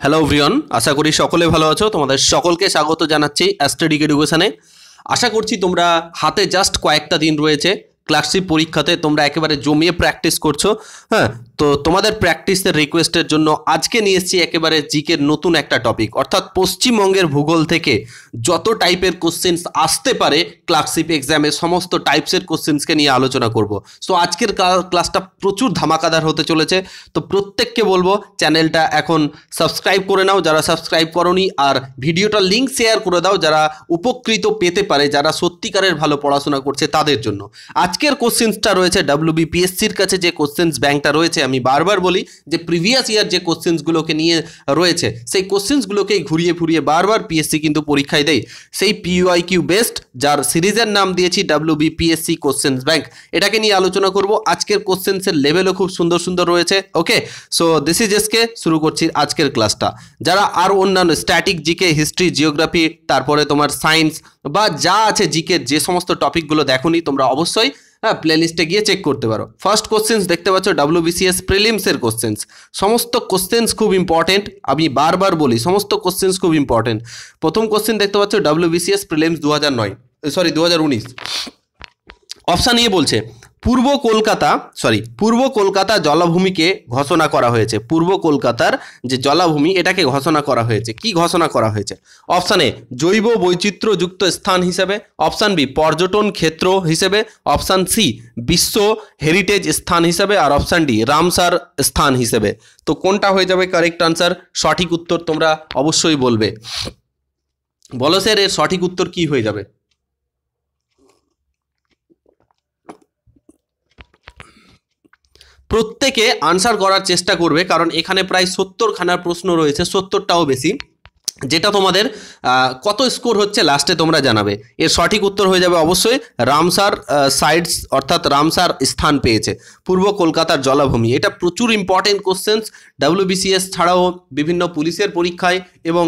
Hello everyone, আশা করি সকলে ভালো আছো। তোমাদের সকলকে স্বাগত জানাচ্ছি অ্যাস্ট্রেডিক এডুকেশনে। আশা করছি তোমরা হাতে জাস্ট কয়েকটা দিন রয়েছে ক্লার্কশিপ পরীক্ষাতে, তোমরা একেবারে জমিয়ে প্র্যাকটিস করছো। হ্যাঁ, তো তোমাদের প্র্যাকটিসের রিকোয়েস্টের জন্য আজকে নিয়ে এসেছি একেবারে জিকের নতুন একটা টপিক, অর্থাৎ পশ্চিমবঙ্গের ভূগোল থেকে যত টাইপের কোশ্চেন্স আসতে পারে ক্লার্কশিপ এক্সামে সমস্ত টাইপসের কোশ্চেন্সকে নিয়ে আলোচনা করব। সো আজকের ক্লাসটা প্রচুর ধামাকাদার হতে চলেছে। তো প্রত্যেককে বলবো চ্যানেলটা এখন সাবস্ক্রাইব করে নাও যারা সাবস্ক্রাইব করোনি, আর ভিডিওটার লিঙ্ক শেয়ার করে দাও যারা উপকৃত পেতে পারে, যারা সত্যিকারের ভালো পড়াশোনা করছে তাদের জন্য। আজকের কোশ্চেন্সটা রয়েছে WBPSCর কাছে যে কোশ্চেন্স ব্যাংকটা রয়েছে, আমি বারবার বলি যে প্রিভিয়াস ইয়ার যে কোশ্চেন্সগুলোকে নিয়ে রয়েছে সেই কোশ্চেন্সগুলোকেই ঘুরিয়ে ফুরিয়ে বারবার পিএসসি কিন্তু পরীক্ষায় দেয়। সেই PYQ বেস্ট যার সিরিজের নাম দিয়েছি WBPSC কোশ্চেন্স ব্যাংক, এটাকে নিয়ে আলোচনা করব। আজকের কোশ্চেন্সের লেভেলও খুব সুন্দর সুন্দর রয়েছে। ওকে, সো দিস ইজ এসকে, শুরু করছি আজকের ক্লাসটা। যারা আর অন্যান্য স্ট্যাটিক, জিকে, হিস্ট্রি, জিওগ্রাফি, তারপরে তোমার সায়েন্স বা যা আছে জিকের যে সমস্ত টপিকগুলো দেখোনি তোমরা অবশ্যই প্লেলিস্টে গিয়ে চেক করতে পারো। ফার্স্ট কোশ্চেন্স দেখতে পাচ্ছ WBCS প্রিলিমসের কোশ্চেন্স। সমস্ত কোশ্চেন্স খুব ইম্পর্টেন্ট, আমি বারবার বলি সমস্ত কোশ্চেন্স খুব ইম্পর্টেন্ট। প্রথম কোশ্চেন দেখতে পাচ্ছ WBCS প্রিলিমস 2019। অপশান এ বলছে পূর্ব কলকাতা জলাভূমিকে ঘোষণা করা হয়েছে। পূর্ব কলকাতার যে জলাভূমি এটাকে ঘোষণা করা হয়েছে। কি ঘোষণা করা হয়েছে? অপশান এ জৈব বৈচিত্র্যযুক্ত স্থান হিসেবে, অপশান বি পর্যটন ক্ষেত্র হিসেবে, অপশান সি বিশ্ব হেরিটেজ স্থান হিসেবে, আর অপশান ডি রামসার স্থান হিসেবে। তো কোনটা হয়ে যাবে কারেক্ট আনসার? সঠিক উত্তর তোমরা অবশ্যই বলবে। বলো স্যার এর সঠিক উত্তর কি হয়ে যাবে? প্রত্যেকে আনসার করার চেষ্টা করবে, কারণ এখানে প্রায় 70খানার প্রশ্ন রয়েছে, 70টাও বেশি, যেটা তোমাদের কত স্কোর হচ্ছে লাস্টে তোমরা জানাবে। এর সঠিক উত্তর হয়ে যাবে অবশ্যই রামসার সাইটস, অর্থাৎ রামসার স্থান পেয়েছে পূর্ব কলকাতার জলাভূমি। এটা প্রচুর ইম্পর্টেন্ট কোশ্চেন্স, WBCS ছাড়াও বিভিন্ন পুলিশের পরীক্ষায় এবং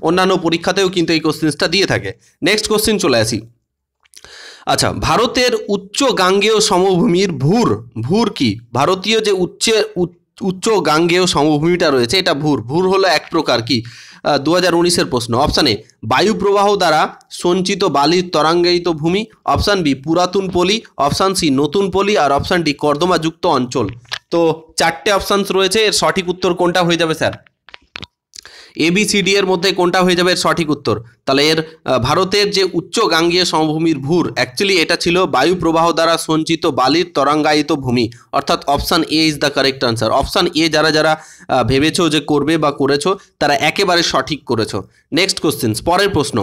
অন্যান্য পরীক্ষাতেও কিন্তু এই কোশ্চেন্সটা দিয়ে থাকে। নেক্সট কোশ্চেন চলে আসি। আচ্ছা, ভারতের উচ্চ গাঙ্গেয় সমভূমির ভূর কি? ভারতীয় যে উচ্চ গাঙ্গেয় সমভূমিটা রয়েছে এটা ভূর হলো এক প্রকার কি 2019-এর প্রশ্ন। অপশান এ বায়ু প্রবাহ দ্বারা সঞ্চিত বালির তরঙ্গায়িত ভূমি, অপশান বি পুরাতন পলি, অপশান সি নতুন পলি, আর অপশান ডি কর্দমাযুক্ত অঞ্চল। তো চারটে অপশানস রয়েছে, এর সঠিক উত্তর কোনটা হয়ে যাবে স্যার? ABCD এর মধ্যে কোনটা হয়ে যাবে এর সঠিক উত্তর? তাহলে এর ভারতের যে উচ্চ গাঙ্গেয় সমভূমির ভূর, অ্যাকচুয়ালি এটা ছিল বায়ু প্রবাহ দ্বারা সঞ্চিত বালির তরঙ্গায়িত ভূমি, অর্থাৎ option A is the correct answer. Option এ যারা যারা ভেবেছো যে করবে বা করেছো তারা একেবারে সঠিক করেছো। নেক্সট কোশ্চেন, পরের প্রশ্ন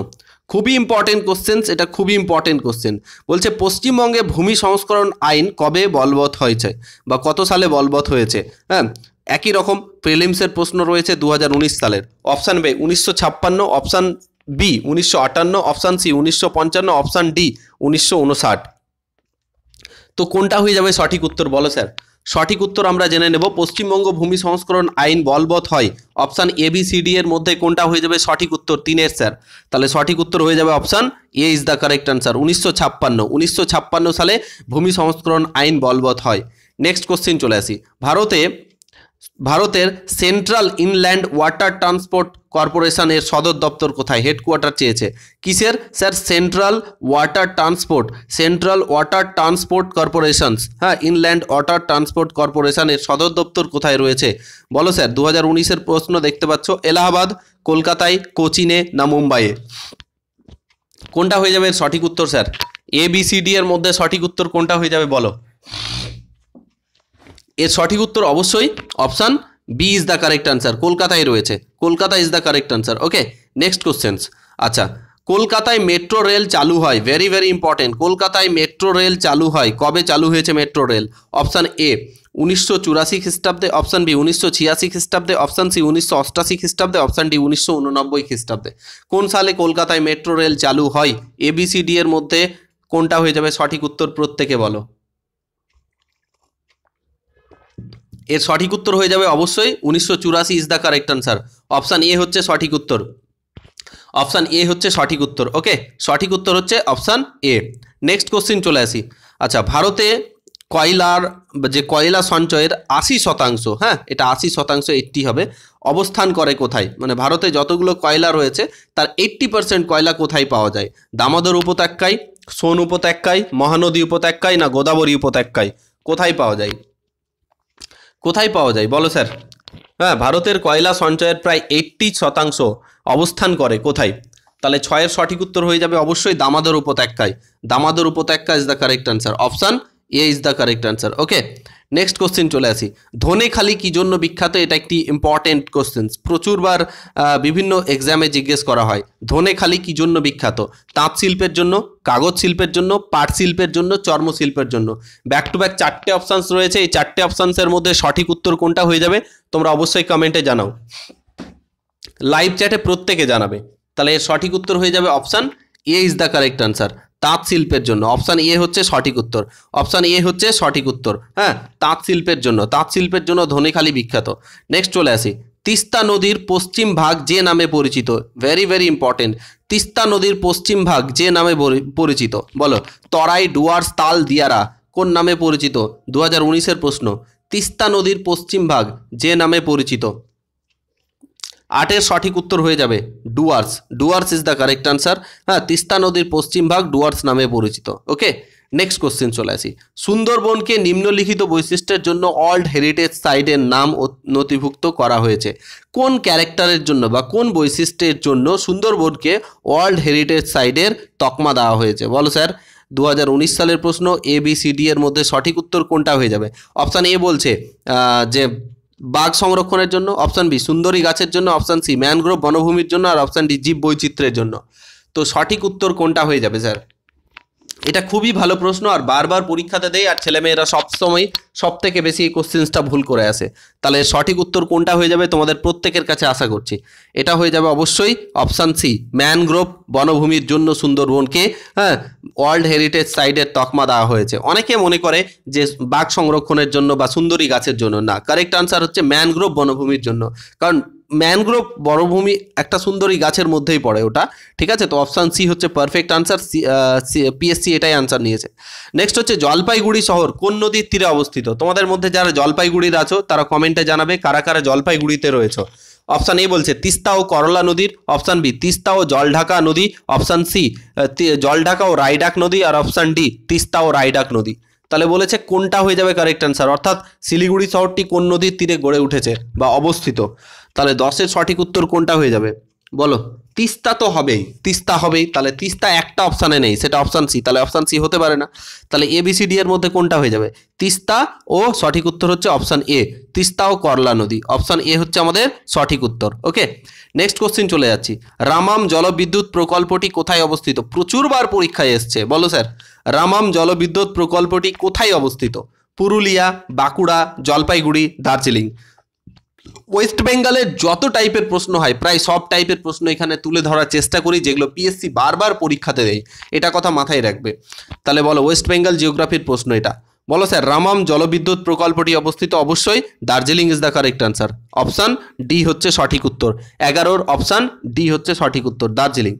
খুবই ইম্পর্টেন্ট কোশ্চেন, এটা খুবই ইম্পর্টেন্ট কোশ্চেন। বলছে পশ্চিমবঙ্গে ভূমি সংস্করণ আইন কবে বলবৎ হয়েছে বা কত সালে বলবৎ হয়েছে? হ্যাঁ, একই রকম প্রিলিমসের প্রশ্ন রয়েছে 2019 সালের। Option B 1956, option B 1958, option C 1955, option D 1959। তো কোনটা হয়ে যাবে সঠিক উত্তর বলো স্যার? সঠিক উত্তর আমরা জেনে নেব। পশ্চিমবঙ্গ ভূমি সংস্করণ আইন বলবৎ হয় অপশান ABCD এর মধ্যে কোনটা হয়ে যাবে সঠিক উত্তর? 3-এর স্যার। তাহলে সঠিক উত্তর হয়ে যাবে option A is the correct answer. 1956 সালে ভূমি সংস্করণ আইন বলবৎ হয়। নেক্সট কোশ্চেন চলে আসি। ভারতের সেন্ট্রাল ইনল্যান্ড ওয়াটার ট্রান্সপোর্ট কর্পোরেশনের সদর দপ্তর কোথায়? হেডকোয়ার্টার চেয়েছে কিসের sir? Central water transport corporations, হ্যাঁ, ইনল্যান্ড ওয়াটার ট্রান্সপোর্ট কর্পোরেশনের সদর দপ্তর কোথায় রয়েছে বলো স্যার? 2019-এর প্রশ্ন দেখতে পাচ্ছ। এলাহাবাদ, কলকাতায়, কোচিনে না মুম্বাইয়ে? কোনটা হয়ে যাবে সঠিক উত্তর স্যার? ABCD এর মধ্যে সঠিক উত্তর কোনটা হয়ে যাবে বলো? এর সঠিক উত্তর অবশ্যই option B is the correct answer. কলকাতায় রয়েছে, Kolkata is the correct answer. Okay, next questions. আচ্ছা, কলকাতায় মেট্রো রেল চালু হয়, ভেরি ভেরি ইম্পর্টেন্ট। কলকাতায় মেট্রো রেল চালু হয়, কবে চালু হয়েছে মেট্রো রেল? অপশান এ 1984 খ্রিস্টাব্দে, অপশান বি 1986 খ্রিস্টাব্দে, অপশান সি 1988 খ্রিস্টাব্দে, অপশান ডি 1989 খ্রিস্টাব্দে। কোন সালে কলকাতায় মেট্রো রেল চালু হয়? ABCD এর মধ্যে কোনটা হয়ে যাবে সঠিক উত্তর প্রত্যেকে বলো? এর সঠিক উত্তর হয়ে যাবে অবশ্যই 1984 is the correct answer. Option এ হচ্ছে সঠিক উত্তর। অপশান এ হচ্ছে সঠিক উত্তর। ওকে, সঠিক উত্তর হচ্ছে অপশান এ। নেক্সট কোশ্চেন চলে আসি। আচ্ছা, ভারতে কয়লার যে কয়লা সঞ্চয়ের 80%, হ্যাঁ এটা 80%, 80 হবে, অবস্থান করে কোথায়? মানে ভারতে যতগুলো কয়লা রয়েছে তার 80% কয়লা কোথায় পাওয়া যায়? দামোদর উপত্যকায়, সোন উপত্যকায়, মহানদী উপত্যকায়, না গোদাবরী উপত্যকায়? কোথায় পাওয়া যায়? কোথায় পাওয়া যায় বলো স্যার? হ্যাঁ, ভারতের কয়লা সঞ্চয়ের প্রায় 80% অবস্থান করে কোথায়? তাহলে 6-এর সঠিক উত্তর হয়ে যাবে অবশ্যই দামোদর উপত্যকায়। দামোদর উপত্যকা is the correct answer, option A is the correct answer. Okay, next question চলে আসি। ধনেখালি কি জন্য বিখ্যাত? এটা একটি ইম্পর্টেন্ট কোশ্চেন, প্রচুরবার বিভিন্ন এক্সামে জিজ্ঞেস করা হয়। ধনেখালি কি জন্য বিখ্যাত? তাঁত শিল্পের জন্য, কাগজ শিল্পের জন্য, পাট শিল্পের জন্য, চর্মশিল্পের জন্য? ব্যাক টু ব্যাক 4টে অপশানস রয়েছে, এই 4টে অপশানসের মধ্যে সঠিক উত্তর কোনটা হয়ে যাবে তোমরা অবশ্যই কমেন্টে জানাও, লাইভ চ্যাটে প্রত্যেকে জানাবে। তাহলে এর সঠিক উত্তর হয়ে যাবে option A is the correct answer, তাঁত শিল্পের জন্য। অপশান এ হচ্ছে সঠিক উত্তর, অপশান এ হচ্ছে সঠিক উত্তর। হ্যাঁ, তাঁত শিল্পের জন্য, তাঁত শিল্পের জন্য ধনেখালি বিখ্যাত। নেক্সট চলে আসি। তিস্তা নদীর পশ্চিম ভাগ যে নামে পরিচিত? Very very important. তিস্তা নদীর পশ্চিম ভাগ যে নামে পরিচিত বলো? তরাই, ডুয়ার্স, তাল, দিয়ারা কোন নামে পরিচিত? 2019-এর প্রশ্ন। তিস্তা নদীর পশ্চিম ভাগ যে নামে পরিচিত? 8-এর সঠিক উত্তর হয়ে যাবে Dooars. Dooars is the correct answer. হ্যাঁ, তিস্তা নদীর পশ্চিম ভাগ ডুয়ার্স নামে পরিচিত। ওকে, নেক্সট কোশ্চেন চলে আসি। সুন্দরবনকে নিম্নলিখিত বৈশিষ্ট্যের জন্য ওয়ার্ল্ড হেরিটেজ সাইটের নাম নথিভুক্ত করা হয়েছে? কোন ক্যারেক্টারের জন্য বা কোন বৈশিষ্ট্যের জন্য সুন্দরবনকে ওয়ার্ল্ড হেরিটেজ সাইটের তকমা দেওয়া হয়েছে বলো স্যার? 2019 সালের প্রশ্ন। এ বি সি ডি এর মধ্যে সঠিক উত্তর কোনটা হয়ে যাবে? অপশান এ বলছে যে বাঘ সংরক্ষণের জন্য, অপশান বি সুন্দরী গাছের জন্য, অপশান সি ম্যানগ্রোভ বনভূমির জন্য, আর অপশান ডি জীব বৈচিত্র্যের জন্য। তো সঠিক উত্তর কোনটা হয়ে যাবে স্যার? এটা খুবই ভালো প্রশ্ন, আর বারবার পরীক্ষাতে দেয়, আর ছেলেমেয়েরা সবসময় সব থেকে বেশি এই কোশ্চেন্সটা ভুল করে আসে। তাহলে সঠিক উত্তর কোনটা হয়ে যাবে তোমাদের প্রত্যেকের কাছে আশা করছি? এটা হয়ে যাবে অবশ্যই অপশান সি, ম্যানগ্রোভ বনভূমির জন্য সুন্দরবনকে ওয়ার্ল্ড হেরিটেজ সাইটের তকমা দেওয়া হয়েছে। অনেকে মনে করে যে বাঘ সংরক্ষণের জন্য বা সুন্দরী গাছের জন্য, না, কারেক্ট আনসার হচ্ছে ম্যানগ্রোভ বনভূমির জন্য। কারণ ম্যানগ্রোভ বনভূমি একটা সুন্দরী গাছের মধ্যেই পড়ে ওটা, ঠিক আছে? তো অপশান সি হচ্ছে পারফেক্ট আনসার, পিএসসি এটাই আনসার নিয়েছে। নেক্সট হচ্ছে জলপাইগুড়ি শহর কোন নদীর তীরে অবস্থিত? তোমাদের মধ্যে যারা জলপাইগুড়ির আছো তারা কমেন্টে জানাবে কারা কারা জলপাইগুড়িতে রয়েছে। অপশান এ বলছে তিস্তা ও করলা নদীর, অপশান বি তিস্তা ও জলঢাকা নদী, অপশান সি জলঢাকা ও রায়ডাক নদী, আর অপশান ডি তিস্তা ও রায়ডাক নদী। তাহলে বলেছে কোনটা হয়ে যাবে কারেক্ট আনসার, অর্থাৎ শিলিগুড়ি শহরটি কোন নদীর তীরে গড়ে উঠেছে বা অবস্থিত? তাহলে 10-এর সঠিক উত্তর কোনটা হয়ে যাবে বলো? তিস্তা তো হবেই, তিস্তা হবেই। তাহলে তিস্তা একটা অপশানে নেই, সেটা অপশান সি, তাহলে অপশান সি হতে পারে না। তাহলে এবিসিডি এর মধ্যে কোনটা হয়ে যাবে? তিস্তা ও সঠিক উত্তর হচ্ছে অপশান এ, তিস্তা ও করলা নদী। অপশান এ হচ্ছে আমাদের সঠিক উত্তর। ওকে, নেক্সট কোশ্চেন চলে যাচ্ছি। রামাম জলবিদ্যুৎ প্রকল্পটি কোথায় অবস্থিত? প্রচুরবার পরীক্ষায় এসছে, বলো স্যার রামাম জলবিদ্যুৎ প্রকল্পটি কোথায় অবস্থিত? পুরুলিয়া, বাঁকুড়া, জলপাইগুড়ি, দার্জিলিং? ওয়েস্ট বেঙ্গলের যত টাইপের প্রশ্ন হয় প্রায় সব টাইপের প্রশ্ন এখানে তুলে ধরার চেষ্টা করি, যেগুলো পিএসসি বারবার পরীক্ষাতে দেয়, এটা কথা মাথায় রাখবে। তাহলে বলো ওয়েস্ট বেঙ্গল জিওগ্রাফির প্রশ্ন এটা, বলো স্যার রামাম জলবিদ্যুৎ প্রকল্পটি অবস্থিত অবশ্যই Darjeeling is the correct answer. Option D হচ্ছে সঠিক উত্তর, 11-র অপশান ডি হচ্ছে সঠিক উত্তর, দার্জিলিং।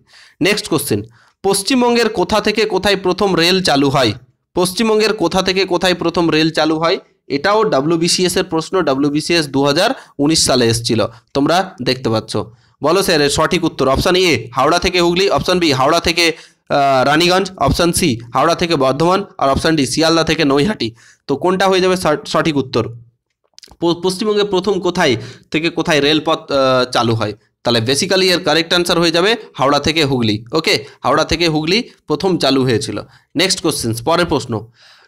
Next question. পশ্চিমবঙ্গের কোথা থেকে কোথায় প্রথম রেল চালু হয়? পশ্চিমবঙ্গের কোথা থেকে কোথায় প্রথম রেল চালু হয়? এটাও ডাব্লিউবিসিএস এর প্রশ্ন, ডাব্লিউবিসিএস 2019 সালে এসেছিল, তোমরা দেখতে পাচ্ছ। বলো স্যার এর সঠিক উত্তর? অপশান এ হাওড়া থেকে হুগলি, অপশান বি হাওড়া থেকে রানীগঞ্জ, অপশান সি হাওড়া থেকে বর্ধমান, আর অপশান ডি শিয়ালদা থেকে নৈহাটি। তো কোনটা হয়ে যাবে সঠিক উত্তর? পশ্চিমবঙ্গে প্রথম কোথায় থেকে কোথায় রেলপথ চালু হয়? তাহলে বেসিক্যালি এর কারেক্ট অ্যান্সার হয়ে যাবে হাওড়া থেকে হুগলি। ওকে, হাওড়া থেকে হুগলি প্রথম চালু হয়েছিল। নেক্সট কোশ্চেন, পরের প্রশ্ন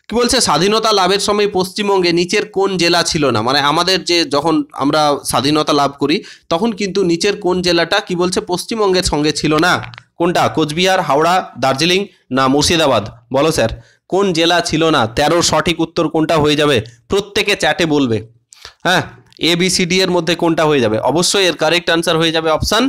কি বলছে? স্বাধীনতা লাভের সময় পশ্চিমবঙ্গে নিচের কোন জেলা ছিল না? মানে আমাদের যে যখন আমরা স্বাধীনতা লাভ করি তখন কিন্তু নিচের কোন জেলাটা কি বলছে পশ্চিমবঙ্গের সঙ্গে ছিল না? কোনটা? কোচবিহার, হাওড়া, দার্জিলিং, না মুর্শিদাবাদ? বলো স্যার কোন জেলা ছিল না? 13-র সঠিক উত্তর কোনটা হয়ে যাবে প্রত্যেকে চ্যাটে বলবে। হ্যাঁ, এ বি সি ডি এর মধ্যে কোনটা হয়ে যাবে? অবশ্যই এর কারেক্ট আনসার হয়ে যাবে option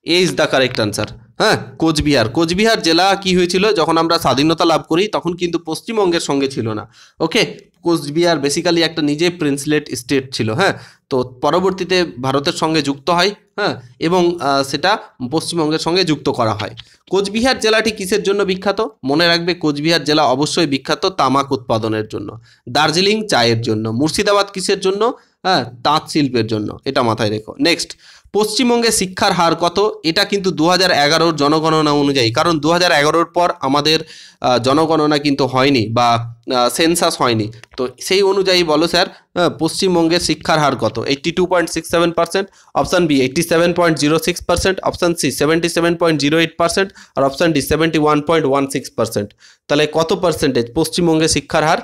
A is the correct answer. হ্যাঁ, কোচবিহার। কোচবিহার জেলা কি হয়েছিল যখন আমরা স্বাধীনতা লাভ করি তখন কিন্তু পশ্চিমবঙ্গের সঙ্গে ছিল না। ওকে, কোচবিহার বেসিক্যালি একটা নিজে প্রিন্সলেট স্টেট ছিল। হ্যাঁ, তো পরবর্তীতে ভারতের সঙ্গে যুক্ত হয়। হ্যাঁ, এবং সেটা পশ্চিমবঙ্গের সঙ্গে যুক্ত করা হয়। কোচবিহার জেলাটি কিসের জন্য বিখ্যাত? মনে রাখবে, কোচবিহার জেলা অবশ্যই বিখ্যাত তামাক উৎপাদনের জন্য। দার্জিলিং চায়ের জন্য। মুর্শিদাবাদ কিসের জন্য? হ্যাঁ, তাঁত শিল্পের জন্য, এটা মাথায় রেখো। নেক্সট, পশ্চিমবঙ্গে শিক্ষার হার কত? এটা কিন্তু 2011 জনগণনা অনুযায়ী, কারণ 2011 পর আমাদের জনগণনা কিন্তু হয়নি বা সেন্সাস হয়নি, তো সেই অনুযায়ী বলো স্যার, পশ্চিমবঙ্গের শিক্ষার হার কত? 82.67%, অপশান বি 87.06%, অপশান সি 77.08%, আর অপশান ডি 71.16%। তাহলে কত পার্সেন্টেজ পশ্চিমবঙ্গের শিক্ষার হার?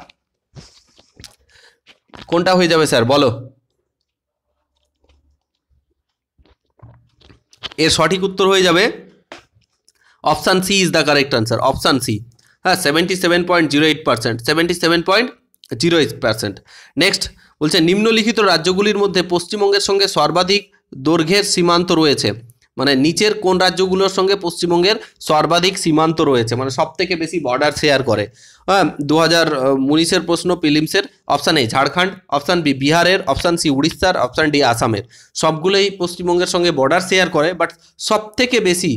কোনটা হয়ে যাবে স্যার, বলো? এর সঠিক উত্তর হয়ে যাবে option C is the correct answer, option C. হ্যাঁ, 77.08%, 77.08%। নেক্সট বলছে, নিম্নলিখিত রাজ্যগুলির মধ্যে পশ্চিমবঙ্গের সঙ্গে সর্বাধিক দৈর্ঘ্যের সীমান্ত রয়েছে। মানে নিচের কোন রাজ্যগুলোর সঙ্গে পশ্চিমবঙ্গের সর্বাধিক সীমান্ত রয়েছে, মানে সব থেকে বেশি বর্ডার শেয়ার করে? হ্যাঁ, 2019-এর প্রশ্ন প্রিলিমসের। Option A Jharkhand, option B বিহারের, অপশান সি উড়িষ্যার, অপশান ডি আসামের। সবগুলোই পশ্চিমবঙ্গের সঙ্গে বর্ডার শেয়ার করে, বাট সব থেকে বেশি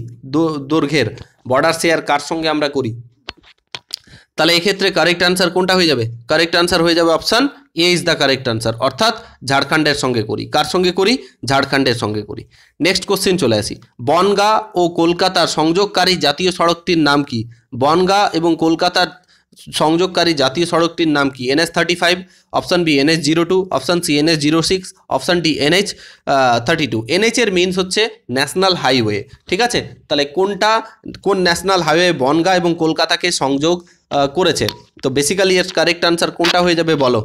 দৈর্ঘ্যের বর্ডার শেয়ার কার সঙ্গে আমরা করি? তাহলে এক্ষেত্রে কারেক্ট আনসার কোনটা হয়ে যাবে? কারেক্ট আনসার হয়ে যাবে option A is the correct answer, অর্থাৎ ঝাড়খণ্ডের সঙ্গে করি। কার সঙ্গে করি? ঝাড়খণ্ডের সঙ্গে করি। নেক্সট কোশ্চেন চলে আসি। বনগাঁ ও কলকাতার সংযোগকারী জাতীয় সড়কটির নাম কি? বনগাঁ এবং কলকাতার সংযোগকারী জাতীয় সড়কটির নাম কি? NH35, option B NH02, option C NH06, option D NH32। NH এর মিনস হচ্ছে ন্যাশনাল হাইওয়ে, ঠিক আছে? তাহলে কোন ন্যাশনাল হাইওয়ে বনগাঁ এবং কলকাতাকে সংযোগ করেছে? তো বেসিক্যালি এর কারেক্ট আনসার কোনটা হয়ে যাবে বলো?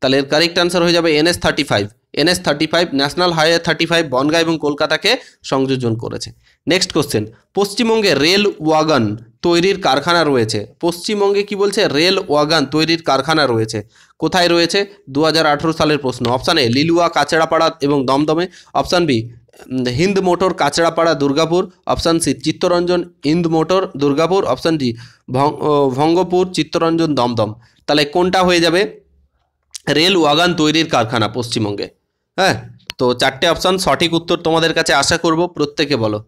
তাহলে এর কারেক্ট আনসার হয়ে যাবে NH35। NH35 national highway 35 Bongaon এবং কলকাতাকে সংযোজন করেছে। নেক্সট কোশ্চেন, পশ্চিমবঙ্গে রেল ওয়াগন তৈরির কারখানা রয়েছে। পশ্চিমবঙ্গে কি বলছে? রেল ওয়াগন তৈরির কারখানা রয়েছে। কোথায় রয়েছে? 2018 সালের প্রশ্ন। অপশান এ লিলুয়া, কাছড়াপাড়া এবং দমদমে, option B Hind motor, Kanchrapara, Durgapur, option C Chittaranjan Hind motor, Durgapur, option D Bhangapur, Chittaranjan, Dum Dum. তাহলে কোনটা হয়ে যাবে? রেল ওয়াগন তৈরির কারখানা পশ্চিমবঙ্গে। হ্যাঁ, তো চারটে অপশান সঠিক উত্তর তোমাদের কাছে আশা করব প্রত্যেকে বলো।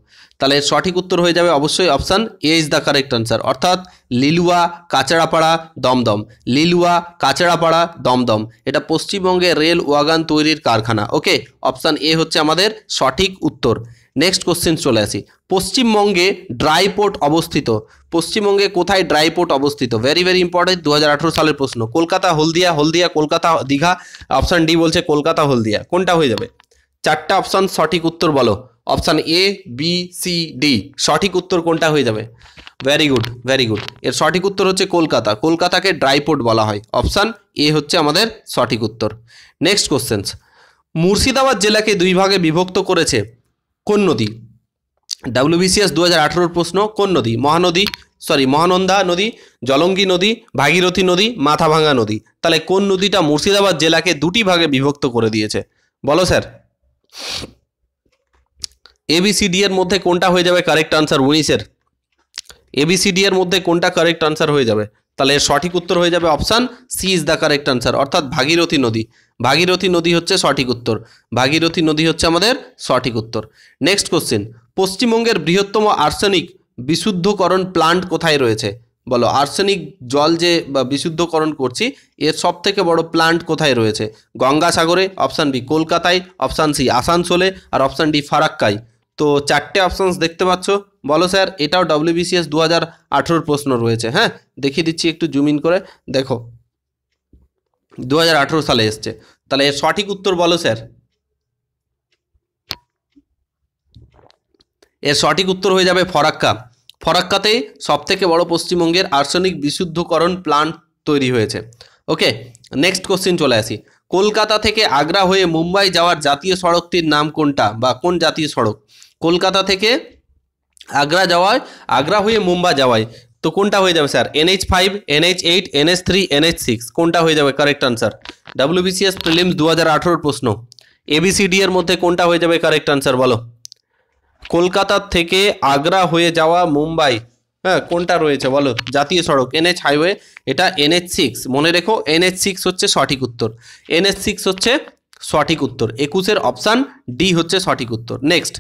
তাহলে সঠিক উত্তর হয়ে যাবে অবশ্যই option A is the correct answer, অর্থাৎ লিলুয়া, কাছড়াপাড়া, দমদম। লিলুয়া, কাছড়াপাড়া, দমদম, এটা পশ্চিমবঙ্গে রেল ওয়াগন তৈরির কারখানা। ওকে, অপশান এ হচ্ছে আমাদের সঠিক উত্তর। নেক্সট কোশ্চেন চলে আসি। পশ্চিমবঙ্গে ড্রাই পোর্ট অবস্থিত। পশ্চিমবঙ্গে কোথায় ড্রাই পোর্ট অবস্থিত? ভেরি ভেরি ইম্পর্টেন্ট, 2018 সালের প্রশ্ন। কলকাতা, হলদিয়া, হলদিয়া কলকাতা, দীঘা, অপশান ডি বলছে কলকাতা, হলদিয়া। কোনটা হয়ে যাবে? চারটা অপশান সঠিক উত্তর বলো। Option A, B, C, D, সঠিক উত্তর কোনটা হয়ে যাবে? Very good, very good. এর সঠিক উত্তর হচ্ছে কলকাতা। কলকাতাকে ড্রাই পোর্ট বলা হয়। অপশান এ হচ্ছে আমাদের সঠিক উত্তর। নেক্সট কোশ্চেন, মুর্শিদাবাদ জেলাকে দুই ভাগে বিভক্ত করেছে কোন নদী? WBCS 2018 প্রশ্ন। কোন নদী? মহানন্দা নদী, জলঙ্গি নদী, ভাগীরথী নদী, মাথাভাঙা নদী। তাহলে কোন নদীটা মুর্শিদাবাদ জেলাকে দুটি ভাগে বিভক্ত করে দিয়েছে বলো স্যার? ABCD এর মধ্যে কোনটা হয়ে যাবে কারেক্ট আনসার? 19-এর ABCD এর মধ্যে কোনটা কারেক্ট আনসার হয়ে যাবে? তাহলে সঠিক উত্তর হয়ে যাবে option C is the correct answer, অর্থাৎ ভাগীরথী নদী। ভাগীরথী নদী হচ্ছে সঠিক উত্তর। ভাগীরথী নদী হচ্ছে আমাদের সঠিক উত্তর। নেক্সট কোশ্চেন, পশ্চিমবঙ্গের বৃহত্তম আর্সেনিক বিশুদ্ধকরণ প্লান্ট কোথায় রয়েছে বলো? আর্সেনিক জল যে বিশুদ্ধকরণ করছি, এর সব থেকে বড় প্লান্ট কোথায় রয়েছে? গঙ্গাসাগরে, অপশান বি কলকাতায়, অপশান সি আসানসোলে, আর অপশান ডি ফারাক্কায়। তো চারটে অপশানস দেখতে পাচ্ছ, বলো স্যার। এটাও WBCS 2018 প্রশ্ন রয়েছে। হ্যাঁ, দেখিয়ে দিচ্ছি একটু জুম ইন করে, দেখো 2018 সালে এসছে। তাহলে এর সঠিক উত্তর বলো স্যার। এর সঠিক উত্তর হয়ে যাবে ফরাক্কা। ফরাক্কাতে সব থেকে বড় পশ্চিমবঙ্গের আর্সেনিক বিশুদ্ধকরণ প্লান্ট তৈরি হয়েছে। ওকে, নেক্সট কোশ্চেন চলে আসি। কলকাতা থেকে আগ্রা হয়ে মুম্বাই যাওয়ার জাতীয় সড়কটির নাম কোনটা, বা কোন জাতীয় সড়ক? কলকাতা থেকে আগ্রা হয়ে মুম্বাই যাওয়ায়, তো কোনটা হয়ে যাবে sir? NH5, NH8, NH3, NH6, কোনটা হয়ে যাবে কারেক্ট আনসার? WBCS প্রিলিমস 2018 প্রশ্ন। ABCD এর মধ্যে কোনটা হয়ে যাবে কারেক্ট আনসার বলো? কলকাতা থেকে আগ্রা হয়ে যাওয়া মুম্বাই, হ্যাঁ, কোনটা রয়েছে বলো? জাতীয় সড়ক NH হাইওয়ে, এটা NH6। মনে রেখো, NH6 হচ্ছে সঠিক উত্তর। NH6 হচ্ছে সঠিক উত্তর 21-এর অপশান ডি হচ্ছে সঠিক উত্তর। নেক্সট,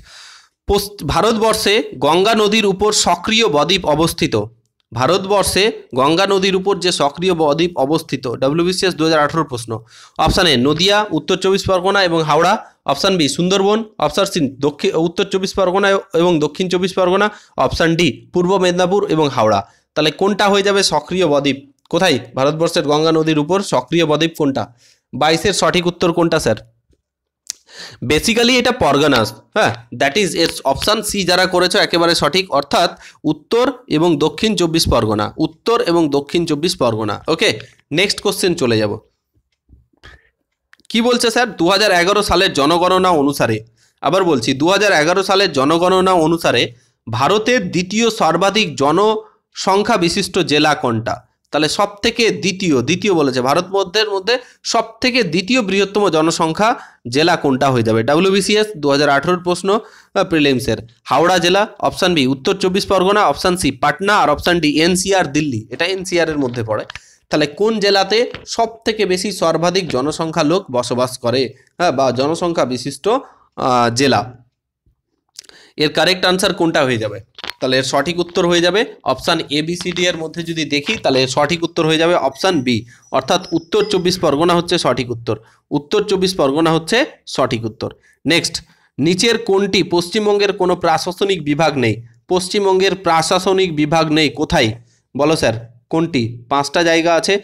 ভারতবর্ষে গঙ্গা নদীর উপর সক্রিয় বদ্বীপ অবস্থিত। ভারতবর্ষে গঙ্গা নদীর উপর যে সক্রিয় বদ্বীপ অবস্থিত, WBCS 2018 প্রশ্ন। অপশান এ নদিয়া, উত্তর 24 পরগনা এবং Howrah. Option B Sundarban. Option C Uttar 24 Parganas এবং দক্ষিণ 24 পরগনা। অপশান ডি পূর্ব মেদিনীপুর এবং হাওড়া। তাহলে কোনটা হয়ে যাবে সক্রিয় বদ্বীপ? কোথায় ভারতবর্ষের গঙ্গা নদীর উপর সক্রিয় বদ্বীপ কোনটা? 22-এর সঠিক উত্তর কোনটা স্যার? বেসিক্যালি এটা পরগনাস। হ্যাঁ, দ্যাট ইজ এর অপশান সি যারা করেছো একেবারে সঠিক, অর্থাৎ উত্তর এবং দক্ষিণ 24 পরগনা, উত্তর এবং দক্ষিণ 24 পরগনা। ওকে, নেক্সট কোশ্চেন চলে যাব। কি বলছে স্যার? 2011 সালের জনগণনা অনুসারে, আবার বলছি 2011 সালের জনগণনা অনুসারে ভারতের দ্বিতীয় সর্বাধিক জনসংখ্যা বিশিষ্ট জেলা কোনটা? তাহলে সব থেকে দ্বিতীয় বলেছে, ভারতের মধ্যে সব থেকে দ্বিতীয় বৃহত্তম জনসংখ্যা জেলা কোনটা হয়ে যাবে? WBCS 2018 প্রশ্ন, প্রিলিমসের। হাওড়া জেলা, অপশান বি উত্তর 24 পরগনা, অপশান সি পাটনা, আর অপশান ডি NCR দিল্লি। এটা NCR এর মধ্যে পড়ে। তাহলে কোন জেলাতে সব থেকে বেশি সর্বাধিক জনসংখ্যা লোক বসবাস করে, হ্যাঁ, বা জনসংখ্যা বিশিষ্ট জেলা? এর কারেক্ট আনসার কোনটা হয়ে যাবে? তাহলে এর সঠিক উত্তর হয়ে যাবে অপশান ABCD এর মধ্যে যদি দেখি, তাহলে এর সঠিক উত্তর হয়ে যাবে অপশান বি, অর্থাৎ উত্তর 24 পরগনা হচ্ছে সঠিক উত্তর। উত্তর 24 পরগনা হচ্ছে সঠিক উত্তর। নেক্সট, নিচের কোনটি পশ্চিমবঙ্গের কোনো প্রশাসনিক বিভাগ নেই? পশ্চিমবঙ্গের প্রশাসনিক বিভাগ নেই কোথায় বলো স্যার? কোনটি? 5টা জায়গা আছে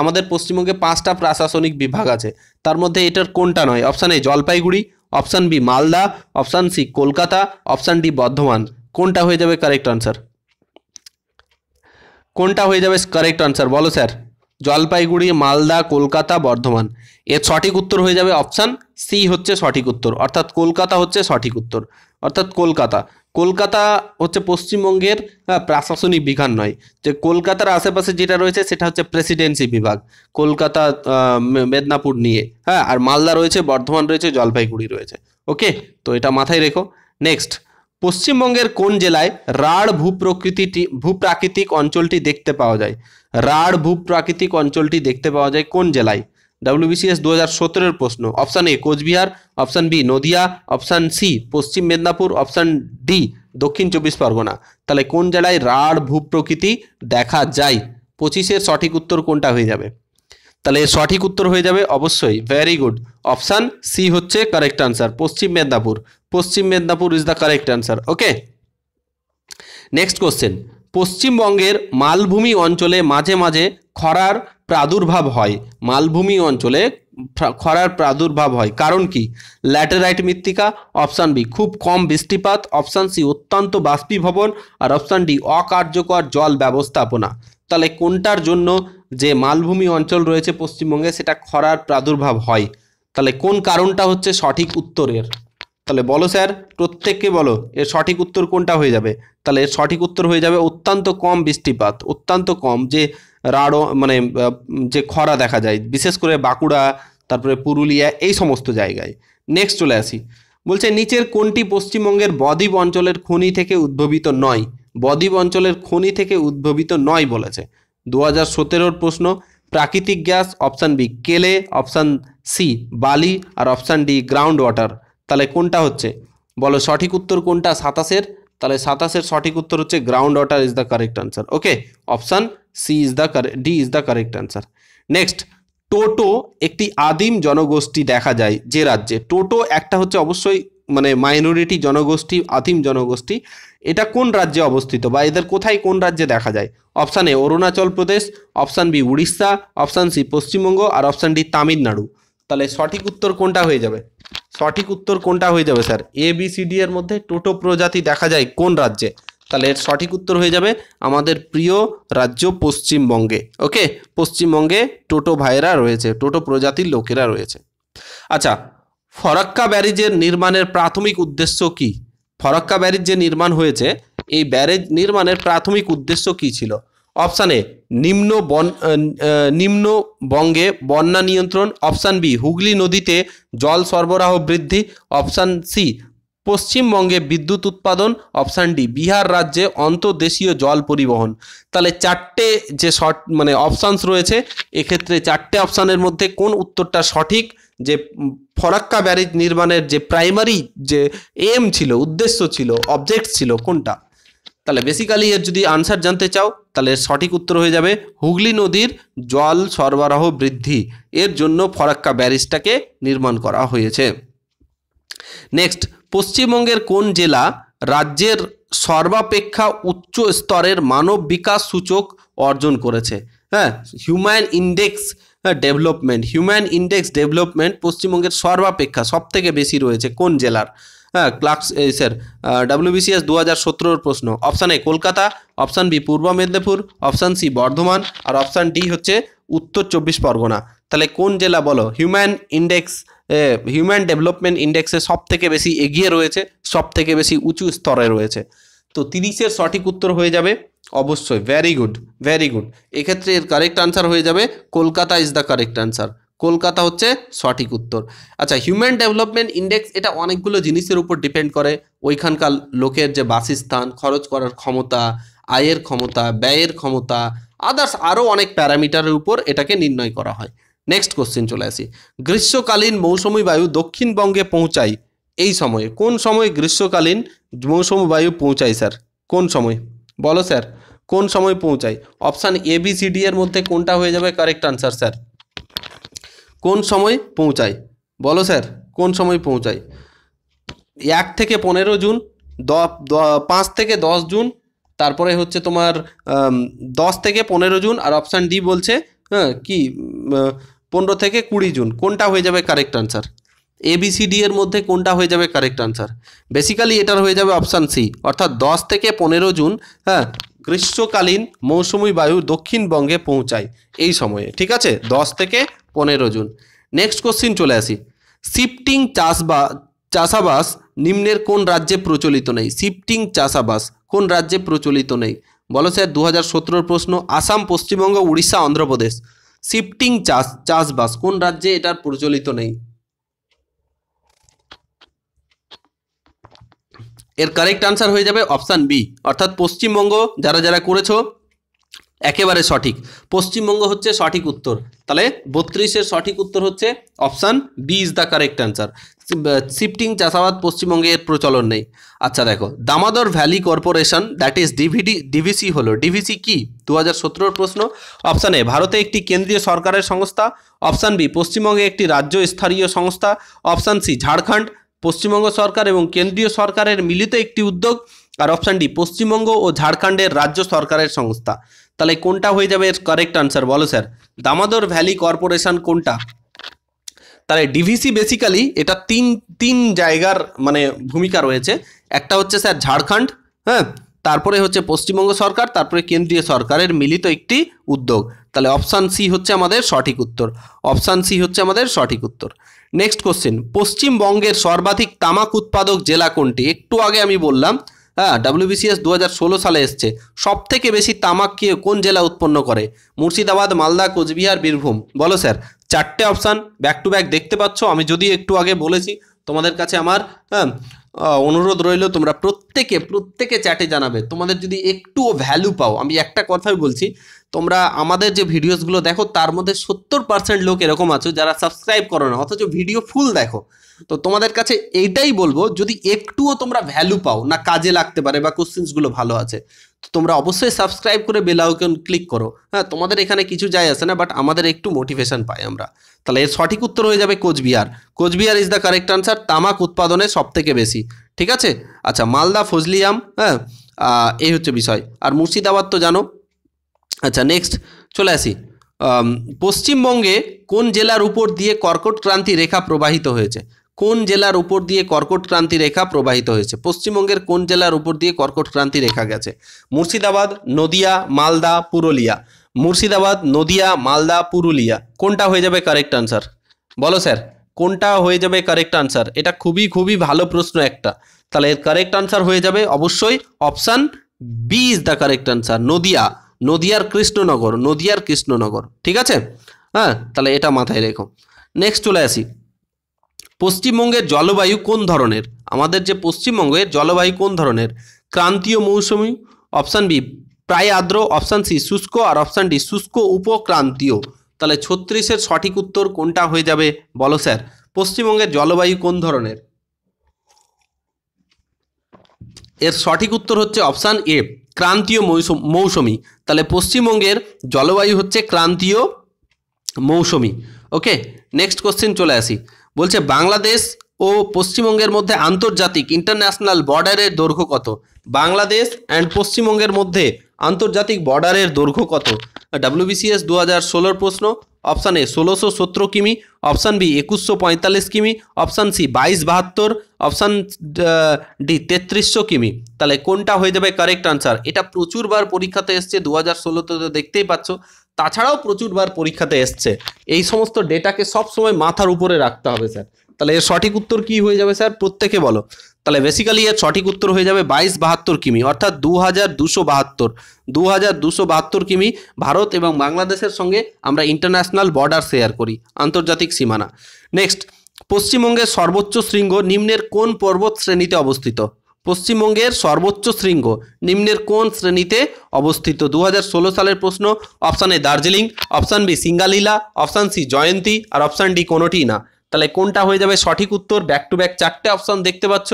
আমাদের পশ্চিমবঙ্গে, 5টা প্রশাসনিক বিভাগ আছে, তার মধ্যে এটার কোনটা নয়? Option A Jalpaiguri, option B Malda, option C Kolkata, option D Bardhaman. কোনটা হয়ে যাবে কারেক্ট আনসার? কোনটা হয়ে যাবে কারেক্ট আনসার বলো স্যার? জলপাইগুড়ি, মালদা, কলকাতা, বর্ধমান। এর সঠিক উত্তর হয়ে যাবে অপশান সি হচ্ছে সঠিক উত্তর, অর্থাৎ কলকাতা হচ্ছে সঠিক উত্তর। অর্থাৎ কলকাতা হচ্ছে পশ্চিমবঙ্গের প্রশাসনিক বিভাগ নয়, যে কলকাতার আশেপাশে যেটা রয়েছে সেটা হচ্ছে প্রেসিডেন্সি বিভাগ, কলকাতা মেদিনীপুর নিয়ে। হ্যাঁ, আর মালদা রয়েছে, বর্ধমান রয়েছে, জলপাইগুড়ি রয়েছে। ওকে, তো এটা মাথায় রেখো। নেক্সট, পশ্চিমবঙ্গের কোন জেলায় রাঢ় ভূপ্রাকৃতিক অঞ্চলটি দেখতে পাওয়া যায়? রাঢ় ভূপ্রাকৃতিক অঞ্চলটি দেখতে পাওয়া যায় কোন জেলায়? WBCS 2017 প্রশ্ন। Option A Coochbehar, option B Nadia, option C Paschim Medinipur, option D দক্ষিণ 24 পরগনা। তাহলে কোন জেলায় রাঢ় ভূপ্রকৃতি দেখা যায়? 25-এর সঠিক উত্তর কোনটা হয়ে যাবে? তাহলে এর সঠিক উত্তর হয়ে যাবে অবশ্যই, ভেরি গুড, অপশান সি হচ্ছে correct answer, Paschim Medinipur. Paschim Medinipur is the correct answer. Okay, next question. পশ্চিমবঙ্গের মালভূমি অঞ্চলে মাঝে মাঝে খরার প্রাদুর্ভাব হয়। মালভূমি অঞ্চলে খরার প্রাদুর্ভাব হয়, কারণ কি? ল্যাটেরাইট মৃত্তিকা, অপশান বি খুব কম বৃষ্টিপাত, অপশান সি অত্যন্ত বাষ্পীভবন, আর অপশান ডি অকার্যকর জল ব্যবস্থাপনা। তাহলে কোনটার জন্য যে মালভূমি অঞ্চল রয়েছে পশ্চিমবঙ্গে সেটা খরার প্রাদুর্ভাব হয়? তাহলে কোন কারণটা হচ্ছে সঠিক উত্তরের? তাহলে বলো স্যার, প্রত্যেককে বলো এর সঠিক উত্তর কোনটা হয়ে যাবে? তাহলে এর সঠিক উত্তর হয়ে যাবে অত্যন্ত কম বৃষ্টিপাত, অত্যন্ত কম যে রাঢ় মানে যে খরা দেখা যায়, বিশেষ করে বাঁকুড়া, তারপরে পুরুলিয়া, এই সমস্ত জায়গায়। নেক্সট চলে আসি, বলছে নিচের কোনটি পশ্চিমবঙ্গের বদ্বীপ অঞ্চলের খনি থেকে উদ্ভাবিত নয়? বদ্বীপ অঞ্চলের খনি থেকে উদ্ভাবিত নয় বলেছে। 2017 প্রশ্ন। প্রাকৃতিক গ্যাস, অপশান বি কেলে, অপশান সি বালি, আর অপশান ডি গ্রাউন্ড ওয়াটার। তাহলে কোনটা হচ্ছে বলো সঠিক উত্তর কোনটা 27-এর? তাহলে 27-এর সঠিক উত্তর হচ্ছে ground water is the correct answer. Okay, option C is the D is the correct answer. Next, Toto একটি আদিম জনগোষ্ঠী দেখা যায় যে রাজ্যে? টোটো একটা হচ্ছে অবশ্যই মানে মাইনরিটি জনগোষ্ঠী, আদিম জনগোষ্ঠী। এটা কোন রাজ্যে অবস্থিত বা এদের কোথায় কোন রাজ্যে দেখা যায়? Option A Arunachal Pradesh, option B Orissa, option C Paschimbanga, আর অপশান ডি তামিলনাড়ু। তাহলে সঠিক উত্তর কোনটা হয়ে যাবে? সঠিক উত্তর কোনটা হয়ে যাবে স্যার? ABCD এর মধ্যে টোটো প্রজাতি দেখা যায় কোন রাজ্যে? তাহলে এর সঠিক উত্তর হয়ে যাবে আমাদের প্রিয় রাজ্য পশ্চিমবঙ্গে। ওকে, পশ্চিমবঙ্গে টোটো ভাইয়েরা রয়েছে, টোটো প্রজাতির লোকেরা রয়েছে। আচ্ছা, ফরাক্কা ব্যারেজের নির্মাণের প্রাথমিক উদ্দেশ্য কি? ফরাক্কা ব্যারেজ যে নির্মাণ হয়েছে, এই ব্যারেজ নির্মাণের প্রাথমিক উদ্দেশ্য কি ছিল? অপশান এ নিম্ন বঙ্গে বন্যা নিয়ন্ত্রণ, অপশান বি হুগলি নদীতে জল সরবরাহ বৃদ্ধি, অপশান সি পশ্চিমবঙ্গে বিদ্যুৎ উৎপাদন, অপশান ডি বিহার রাজ্যে অন্তর্দেশীয় জল পরিবহন। তাহলে চারটে যে অপশানস রয়েছে, এক্ষেত্রে চারটে অপশানের মধ্যে কোন উত্তরটা সঠিক যে ফরাক্কা ব্যারেজ নির্মাণের যে প্রাইমারি যে এম ছিল, উদ্দেশ্য ছিল, অবজেক্ট ছিল, কোনটা? তাহলে বেসিক্যালি এর যদি আনসার জানতে চাও তাহলে সঠিক উত্তর হয়ে যাবে হুগলি নদীর জল সরবরাহ বৃদ্ধি, এর জন্য ফরাক্কা ব্যারেজটাকে নির্মাণ করা হয়েছে। নেক্সট, পশ্চিমবঙ্গের কোন জেলা রাজ্যের সর্বাপেক্ষা উচ্চ স্তরের মানব বিকাশ সূচক অর্জন করেছে? হ্যাঁ, হিউম্যান ইন্ডেক্স ডেভেলপমেন্ট পশ্চিমবঙ্গের সর্বাপেক্ষা সব থেকে বেশি রয়েছে কোন জেলার? হ্যাঁ, ক্লার্কস স্যার WBCS 2017 প্রশ্ন। Option A Kolkata, option B Purba Medinipur, option C Bardhaman, আর অপশান ডি হচ্ছে উত্তর 24 পরগনা। তাহলে কোন জেলা বলো হিউম্যান ডেভেলপমেন্ট ইন্ডেক্সে সব থেকে বেশি এগিয়ে রয়েছে, সব থেকে বেশি উঁচু স্তরে রয়েছে? তো 30-এর সঠিক উত্তর হয়ে যাবে অবশ্যই, ভেরি গুড। এক্ষেত্রে এর কারেক্ট আনসার হয়ে যাবে Kolkata is the correct answer, Kolkata হচ্ছে সঠিক উত্তর। আচ্ছা, হিউম্যান ডেভেলপমেন্ট ইন্ডেক্স এটা অনেকগুলো জিনিসের উপর ডিপেন্ড করে, ওইখানকার লোকের যে বাসস্থান, খরচ করার ক্ষমতা, আয়ের ক্ষমতা, ব্যয়ের ক্ষমতা, আদার্স আরও অনেক প্যারামিটারের উপর এটাকে নির্ণয় করা হয়। নেক্সট কোশ্চেন চলে আসি, গ্রীষ্মকালীন মৌসুমী বায়ু দক্ষিণবঙ্গে পৌঁছায় এই সময়ে, কোন সময় গ্রীষ্মকালীন মৌসুমী বায়ু পৌঁছায় স্যার? কোন সময় বলো স্যার, কোন সময় পৌঁছায়? অপশান ABCD এর মধ্যে কোনটা হয়ে যাবে কারেক্ট আনসার স্যার? কোন সময় পৌঁছায় বলো স্যার, কোন সময় পৌঁছায়? 1 থেকে 15 জুন, 5 থেকে 10 জুন, তারপরে হচ্ছে তোমার 10 থেকে 15 জুন, আর অপশান ডি বলছে হ্যাঁ কি 15 থেকে 20 জুন। কোনটা হয়ে যাবে কারেক্ট আনসার? ABCD এর মধ্যে কোনটা হয়ে যাবে কারেক্ট আনসার? বেসিক্যালি এটার হয়ে যাবে অপশান সি, অর্থাৎ 10 থেকে 15 জুন হ্যাঁ গ্রীষ্মকালীন মৌসুমী বায়ু দক্ষিণবঙ্গে পৌঁছায় এই সময়ে, ঠিক আছে, 10 থেকে 15 জুন। নেক্সট কোশ্চিন চলে আসি, শিফটিং চাষাবাস নিম্নের কোন রাজ্যে প্রচলিত নেই? শিফটিং চাষাবাস কোন রাজ্যে প্রচলিত নেই বলো স্যার? 2017 প্রশ্ন। আসাম, পশ্চিমবঙ্গ, উড়িষ্যা, অন্ধ্রপ্রদেশ। শিফটিং চাষবাস কোন রাজ্যে এটার প্রচলিত নেই? এর কারেক্ট আনসার হয়ে যাবে অপশান বি, অর্থাৎ পশ্চিমবঙ্গ। যারা যারা করেছো একেবারে সঠিক, পশ্চিমবঙ্গ হচ্ছে সঠিক উত্তর। তাহলে 32-এর সঠিক উত্তর হচ্ছে option B is the correct answer. Shifting চাষাবাদ পশ্চিমবঙ্গে এর প্রচলন নেই। আচ্ছা দেখো, Damodar valley corporation that is DVC হলো, ডিভিসি কি? 2017 প্রশ্ন। অপশান এ ভারতে একটি কেন্দ্রীয় সরকারের সংস্থা, অপশান বি পশ্চিমবঙ্গে একটি রাজ্য স্তরীয় সংস্থা, অপশান সি ঝাড়খণ্ড, পশ্চিমবঙ্গ সরকার এবং কেন্দ্রীয় সরকারের মিলিত একটি উদ্যোগ, আর অপশান ডি পশ্চিমবঙ্গ ও ঝাড়খণ্ডের রাজ্য সরকারের সংস্থা। তাহলে কোনটা হয়ে যাবে এর কারেক্ট আনসার বলো স্যার? দামোদর ভ্যালি কর্পোরেশন কোনটা? তাহলে ডিভিসি বেসিক্যালি এটা তিন জায়গার মানে ভূমিকা রয়েছে। একটা হচ্ছে স্যার ঝাড়খণ্ড, হ্যাঁ, তারপরে হচ্ছে পশ্চিমবঙ্গ সরকার, তারপরে কেন্দ্রীয় সরকারের মিলিত একটি উদ্যোগ। তাহলে অপশান সি হচ্ছে আমাদের সঠিক উত্তর, অপশান সি হচ্ছে আমাদের সঠিক উত্তর। নেক্সট কোশ্চেন, পশ্চিমবঙ্গের সর্বাধিক তামাক উৎপাদক জেলা কোনটি? একটু আগে আমি বললাম হ্যাঁ WBCS 2016 সালে এসছে, সব থেকে বেশি তামাক কোন জেলা উৎপন্ন করে? মুর্শিদাবাদ, মালদা, কোচবিহার, বীরভূম। বলো স্যার। 4টে অপশান ব্যাক টু ব্যাক দেখতে পাচ্ছ। আমি যদি একটু আগে বলেছি, তোমাদের কাছে আমার অনুরোধ রইল তোমরা প্রত্যেকে চ্যাটে জানাবে তোমাদের যদি একটুও ভ্যালু পাও। আমি একটা কথাই বলছি, তোমরা আমাদের যে ভিডিওসগুলো দেখো তার মধ্যে 70% লোক এরকম আছো যারা সাবস্ক্রাইব করো না, অথচ ভিডিও ফুল দেখো। তো তোমাদের কাছে এইটাই বলবো, যদি একটুও তোমরা ভ্যালু পাও না, কাজে লাগতে পারে বা কোশ্চেন্সগুলো ভালো আছে, তো তোমরা অবশ্যই সাবস্ক্রাইব করে বেল আইকন ক্লিক করো। হ্যাঁ, তোমাদের এখানে কিছু যায় আসে না, বাট আমাদের একটু মোটিভেশন পাই আমরা। তাহলে এর সঠিক উত্তর হয়ে যাবে Coochbehar. Coochbehar is the correct answer, তামাক উৎপাদনে সব থেকে বেশি, ঠিক আছে। আচ্ছা, মালদা, ফজলিয়াম, হ্যাঁ এই হচ্ছে বিষয়। আর মুর্শিদাবাদ তো জানো। আচ্ছা নেক্সট চলে আসি, পশ্চিমবঙ্গে কোন জেলার উপর দিয়ে কর্কট ক্রান্তি রেখা প্রবাহিত হয়েছে? কোন জেলার উপর দিয়ে কর্কট ক্রান্তি রেখা প্রবাহিত হয়েছে? পশ্চিমবঙ্গের কোন জেলার উপর দিয়ে কর্কট ক্রান্তি রেখা গেছে? মুর্শিদাবাদ, নদিয়া, মালদা, পুরুলিয়া। মুর্শিদাবাদ, নদিয়া, মালদা, পুরুলিয়া। কোনটা হয়ে যাবে কারেক্ট আনসার বলো স্যার? কোনটা হয়ে যাবে কারেক্ট আনসার? এটা খুবই ভালো প্রশ্ন একটা। তাহলে এর কারেক্ট আনসার হয়ে যাবে অবশ্যই option B is the correct answer, নদিয়ার কৃষ্ণনগর, ঠিক আছে। হ্যাঁ, তাহলে এটা মাথায় রেখো। নেক্সট চলে আসি, পশ্চিমবঙ্গের জলবায়ু কোন ধরনের? আমাদের যে পশ্চিমবঙ্গের জলবায়ু কোন ধরনের? ক্রান্তীয় মৌসুমী, অপশান বি প্রায় আর্দ্র, অপশান সি শুষ্ক, আর অপশান ডি শুষ্ক উপক্রান্তীয়। তাহলে 36-এর সঠিক উত্তর কোনটা হয়ে যাবে বলো স্যার? পশ্চিমবঙ্গের জলবায়ু কোন ধরনের? এর সঠিক উত্তর হচ্ছে অপশান এ, ক্রান্তীয় মৌসুমি। তাহলে পশ্চিমবঙ্গের জলবায়ু হচ্ছে ক্রান্তীয় মৌসুমি। ওকে, নেক্সট কোশ্চেন চলে আসি। বলছে বাংলাদেশ ও পশ্চিমবঙ্গের মধ্যে আন্তর্জাতিক ইন্টারন্যাশনাল বর্ডারের দৈর্ঘ্য কত? বাংলাদেশ অ্যান্ড পশ্চিমবঙ্গের মধ্যে আন্তর্জাতিক বর্ডারের দৈর্ঘ্য কত? WBCS 2016 প্রশ্ন। অপশান এ 1617 কিমি, অপশান বি 2145 কিমি, অপশান সি 2272, অপশান ডি 3300 কিমি। তাহলে কোনটা হয়ে যাবে কারেক্ট আনসার? এটা প্রচুরবার পরীক্ষাতে এসছে 2016-তে, তো দেখতেই পাচ্ছ। তাছাড়াও প্রচুরবার পরীক্ষাতে এসছে। এই সমস্ত ডেটাকে সবসময় মাথার উপরে রাখতে হবে স্যার। তাহলে এর সঠিক উত্তর কি হয়ে যাবে স্যার? প্রত্যেকে বলো। তাহলে বেসিক্যালি এর সঠিক উত্তর হয়ে যাবে 2272 কিমি, অর্থাৎ 2272 কিমি। ভারত এবং বাংলাদেশের সঙ্গে আমরা ইন্টারন্যাশনাল বর্ডার শেয়ার করি, আন্তর্জাতিক সীমানা। নেক্সট, পশ্চিমবঙ্গের সর্বোচ্চ শৃঙ্গ নিম্নের কোন পর্বত শ্রেণীতে অবস্থিত? পশ্চিমবঙ্গের সর্বোচ্চ শৃঙ্গ নিম্নের কোন শ্রেণীতে অবস্থিত? 2016 সালের প্রশ্ন। Option A Darjeeling, option B Singalila, option C Jayanti, আর অপশান ডি কোনোটিই না। তাহলে কোনটা হয়ে যাবে সঠিক উত্তর? ব্যাক টু ব্যাক 4টে অপশান দেখতে পাচ্ছ।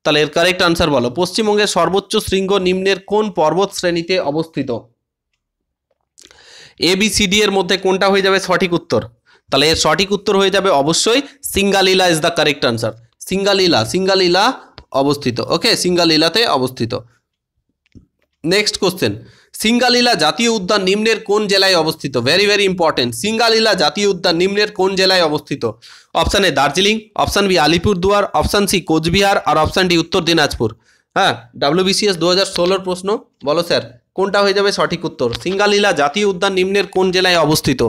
তাহলে এর কারেক্ট আনসার বলো। পশ্চিমবঙ্গের সর্বোচ্চ শৃঙ্গ নিম্নের কোন পর্বত শ্রেণীতে অবস্থিত? ABCD এর মধ্যে কোনটা হয়ে যাবে সঠিক উত্তর? তাহলে এর সঠিক উত্তর হয়ে যাবে অবশ্যই Singalila is the correct answer. Singalila অবস্থিত। ওকে, সিঙ্গালীলাতে অবস্থিত। নেক্সট কোশ্চেন, সিঙ্গালীলা জাতীয় উদ্যান নিম্নের কোন জেলায় অবস্থিত? Very very important. সিঙ্গালীলা জাতীয় উদ্যান নিম্নের কোন জেলায় অবস্থিত? Option A Darjeeling, option B Alipurduar, option C Coochbehar, আর অপশান ডি উত্তর দিনাজপুর। হ্যাঁ, WBCS 2016 প্রশ্ন। বলো স্যার কোনটা হয়ে যাবে সঠিক উত্তর? সিঙ্গালীলা জাতীয় উদ্যান নিম্নের কোন জেলায় অবস্থিত?